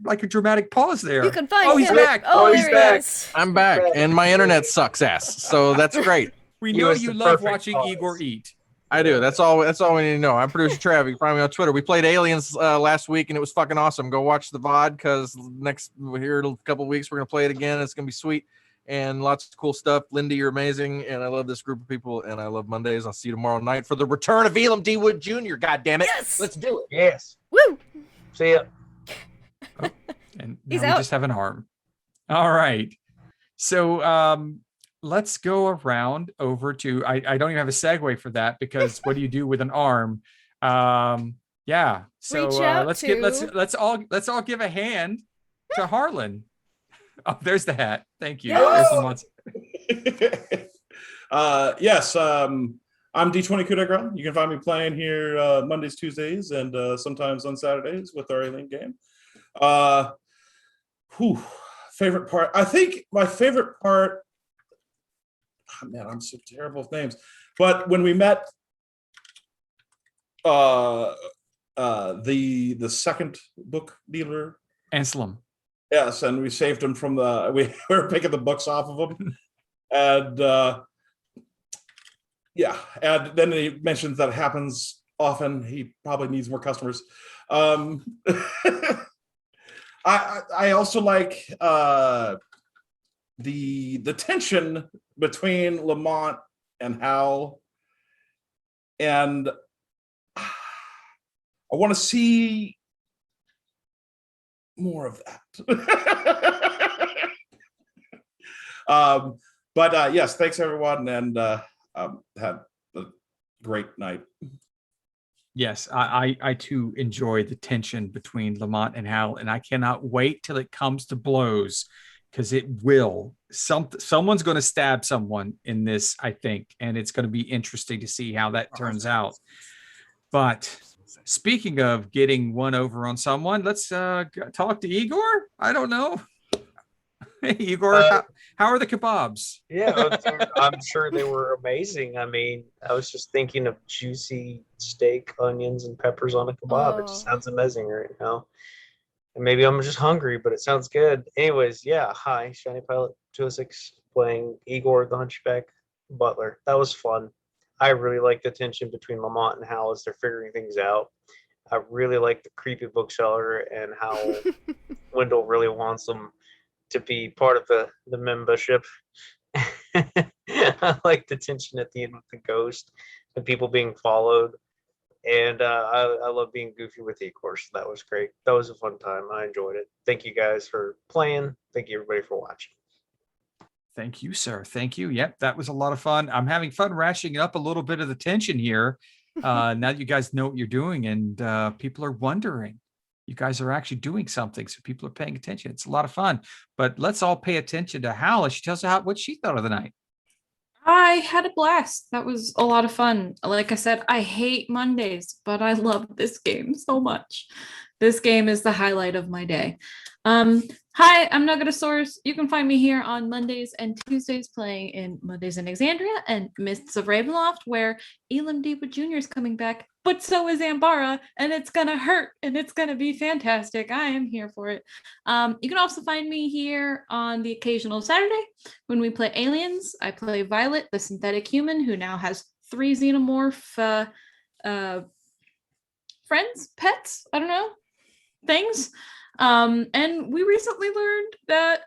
like a dramatic pause there. You can find Oh, he's him. back. Oh, he's there back. he is. I'm back, and my internet sucks ass, so that's great. We He know was you the love perfect watching pause. Igor eat. I do. That's all we need to know. I'm producer Trav. You can find me on Twitter. We played Aliens last week, and it was fucking awesome. Go watch the VOD, because here in a couple of weeks we're gonna play it again. It's gonna be sweet and lots of cool stuff. Lindy, you're amazing, and I love this group of people, and I love Mondays. I'll see you tomorrow night for the return of Elam D. Wood Jr. God damn it! Yes. Let's do it. Yes. Woo! See ya. And He's now we out. just have an arm. All right. So let's go around over to I don't even have a segue for that, because what do you do with an arm? Yeah. So Reach out let's all give a hand to Harlan. Oh, there's the hat. Thank you. Yes. There's someone's. Yes, I'm D20 Kudagram. You can find me playing here Mondays, Tuesdays, and sometimes on Saturdays with our Alien game. Uh, whew, favorite part. I think my favorite part. Oh, man, I'm so terrible with names. But when we met, the second book dealer, Anselm. yes, and we saved him from we were picking the books off of him, and yeah, and then he mentions that happens often. He probably needs more customers. I also like the tension between Lamont and Hal, and I want to see more of that. But yes, thanks everyone, and have a great night. Yes, I too enjoy the tension between Lamont and Hal, and I cannot wait till it comes to blows, because it will. Someone's going to stab someone in this, I think, and it's going to be interesting to see how that turns out. But speaking of getting one over on someone, let's talk to Igor. I don't know. Hey, Igor, how are the kebabs? Yeah, I'm sure they were amazing. I mean, I was just thinking of juicy steak, onions, and peppers on a kebab. It just sounds amazing right now. And maybe I'm just hungry, but it sounds good. Anyways, yeah. Hi, Shiny Pilot 206 playing Igor the Hunchback Butler. That was fun. I really like the tension between Lamont and Hal as they're figuring things out. I really like the creepy bookseller and how Wendell really wants them to be part of the membership. I like the tension at the end with the ghost and people being followed. And I love being goofy with Igor, so that was great. That was a fun time. I enjoyed it. Thank you guys for playing. Thank you everybody for watching. Thank you, sir. Thank you. Yep, that was a lot of fun. I'm having fun ratcheting up a little bit of the tension here. Now that you guys know what you're doing, and people are wondering. You guys are actually doing something, so people are paying attention. It's a lot of fun. But let's all pay attention to Hal as she tells us what she thought of the night. I had a blast. That was a lot of fun. Like I said, I hate Mondays, but I love this game so much. This game is the highlight of my day. Hi, I'm Nuggetosaurus. You can find me here on Mondays and Tuesdays playing in Mondays in Exandria and Mists of Ravenloft, where Elam Deepa Jr. is coming back, but so is Ambara, and it's gonna hurt, and it's gonna be fantastic. I am here for it. You can also find me here on the occasional Saturday when we play Aliens. I play Violet, the synthetic human, who now has 3 xenomorph friends, pets, I don't know, things. And we recently learned that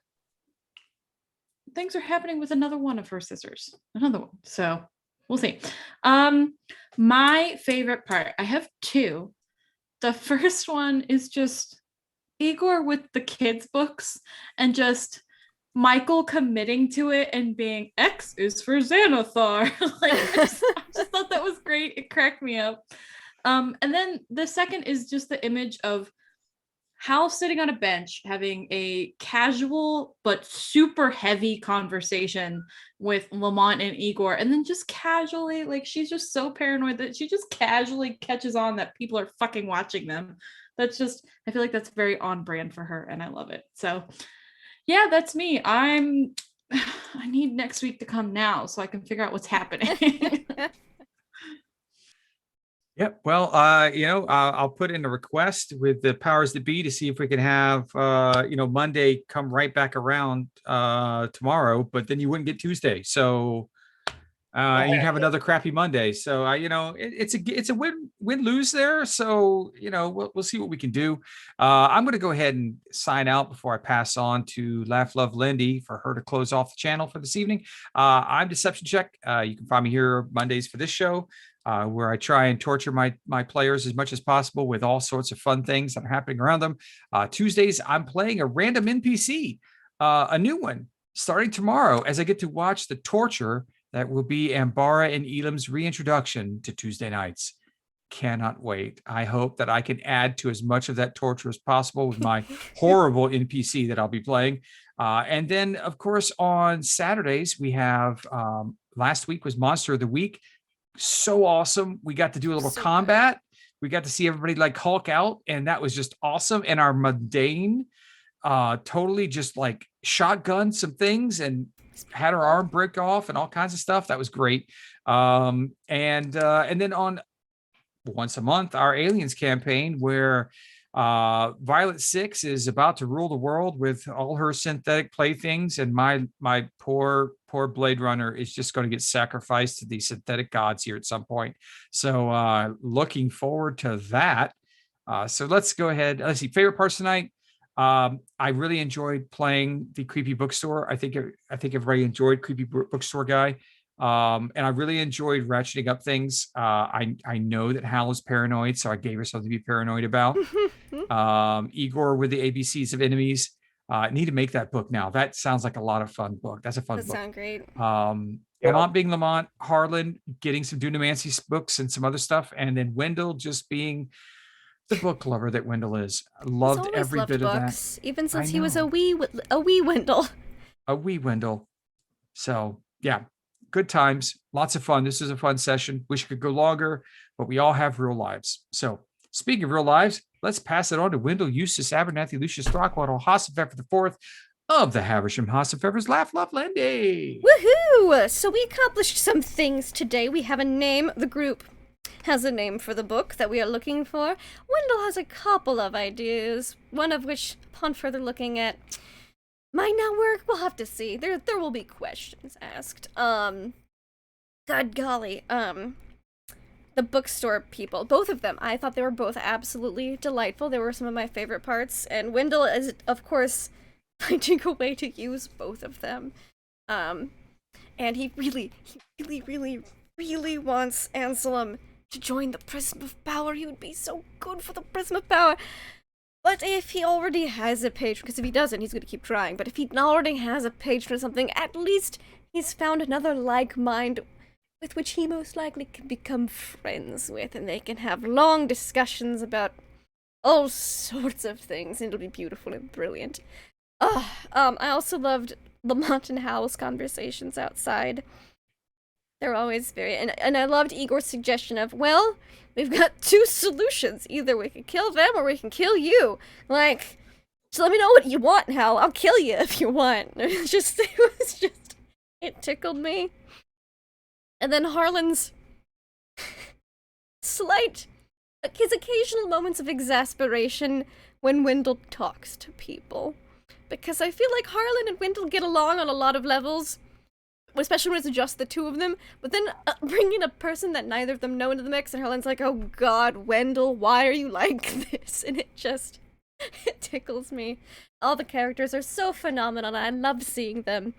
things are happening with another one of her sisters. Another one. So we'll see. My favorite part, I have 2. The first one is just Igor with the kids' books and just Michael committing to it and being X is for Xanathar. I just thought that was great. It cracked me up. And then the second is just the image of Hal sitting on a bench having a casual but super heavy conversation with Lamont and Igor, and then just casually, like, she's just so paranoid that she just casually catches on that people are fucking watching them. That's just, I feel like that's very on brand for her, and I love it. So yeah, that's me. I need next week to come now so I can figure out what's happening. Yep. Well, I'll put in a request with the powers that be to see if we can have, Monday come right back around tomorrow, but then you wouldn't get Tuesday. So and you'd have another crappy Monday. So, it's a win-lose there. So, we'll see what we can do. I'm going to go ahead and sign out before I pass on to Laugh Love Lindy for her to close off the channel for this evening. I'm Deception Check. You can find me here Mondays for this show. Where I try and torture my players as much as possible with all sorts of fun things that are happening around them. Tuesdays, I'm playing a random NPC, a new one, starting tomorrow as I get to watch the torture that will be Ambara and Elam's reintroduction to Tuesday nights. Cannot wait. I hope that I can add to as much of that torture as possible with my horrible NPC that I'll be playing. And then, of course, on Saturdays, we have, last week was Monster of the Week. So awesome. We got to do a little combat We got to see everybody like Hulk out, and that was just awesome. And our mundane totally just like shotgun some things and had her arm break off and all kinds of stuff. That was great. And then on once a month, our aliens campaign, where Violet 6 is about to rule the world with all her synthetic playthings, and my poor Blade Runner is just going to get sacrificed to these synthetic gods here at some point. So looking forward to that. So let's go ahead. Let's see, favorite parts tonight. I really enjoyed playing the creepy bookstore. I think everybody enjoyed creepy bookstore guy. And I really enjoyed ratcheting up things. I know that Hal is paranoid, so I gave her something to be paranoid about. Igor with the ABCs of enemies. Need to make that book now. That sounds like a lot of fun book. That's a fun book. That sounds great. Lamont being Lamont, Harlan getting some Dunamancy books and some other stuff, and then Wendell just being the book lover that Wendell is. I loved every bit of that. Even since he was a wee Wendell. A wee Wendell. So yeah, good times, lots of fun. This is a fun session. Wish it could go longer, but we all have real lives. So speaking of real lives, let's pass it on to Wendell, Eustace, Abernathy, Lucius, Throckwaddle, Hossefefer the Fourth of the Haversham Hossefevers. Laugh, Love, Lindy. Woohoo! So we accomplished some things today. We have a name. The group has a name for the book that we are looking for. Wendell has a couple of ideas, one of which, upon further looking at, might not work. We'll have to see. There will be questions asked. God golly. The bookstore people, both of them, I thought they were both absolutely delightful. They were some of my favorite parts, and Wendell is, of course, finding a way to use both of them. And he really wants Anselm to join the Prism of Power. He would be so good for the Prism of Power. But if he already has a patron, because if he doesn't, he's going to keep trying, but if he already has a patron or something, at least he's found another like mind with which he most likely can become friends with, and they can have long discussions about all sorts of things, and it'll be beautiful and brilliant. I also loved Lamont and Howell's conversations outside. They're always very, and I loved Igor's suggestion of, well, we've got two solutions. Either we can kill them or we can kill you. Like, so let me know what you want, Hal. I'll kill you if you want. It tickled me. And then Harlan's his occasional moments of exasperation when Wendell talks to people. Because I feel like Harlan and Wendell get along on a lot of levels, especially when it's just the two of them, but then bring in a person that neither of them know into the mix, and Harlan's like, oh god, Wendell, why are you like this? And it tickles me. All the characters are so phenomenal, and I love seeing them.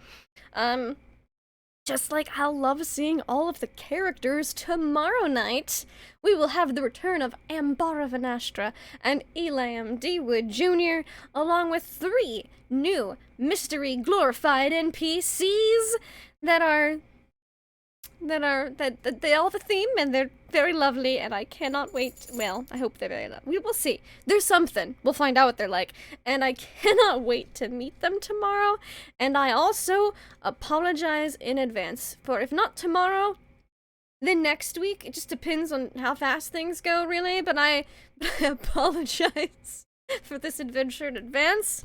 Just like I'll love seeing all of the characters tomorrow night. We will have the return of Ambara Vanastra and Eliam Dewood Jr., along with 3 new mystery glorified NPCs that they all have a theme, and they're very lovely, and I cannot wait. Well, I hope they're very lovely. We will see. There's something. We'll find out what they're like, and I cannot wait to meet them tomorrow. And I also apologize in advance for, if not tomorrow, then next week. It just depends on how fast things go, really, but I apologize for this adventure in advance.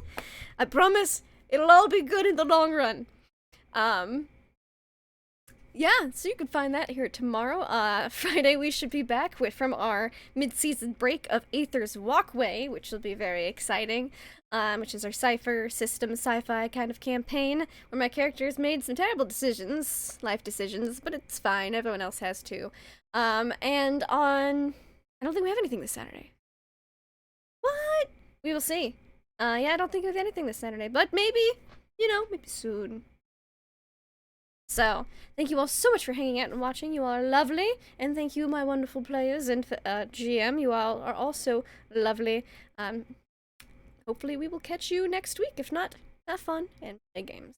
I promise it'll all be good in the long run. Yeah, so you can find that here tomorrow. Friday we should be back from our mid-season break of Aether's Walkway, which will be very exciting, which is our Cypher system sci-fi kind of campaign, where my characters made some terrible decisions, life decisions, but it's fine, everyone else has too. And I don't think we have anything this Saturday. What? We will see. Yeah, I don't think we have anything this Saturday, but maybe, maybe soon. So, thank you all so much for hanging out and watching. You all are lovely. And thank you, my wonderful players and GM. You all are also lovely. Hopefully we will catch you next week. If not, have fun and play games.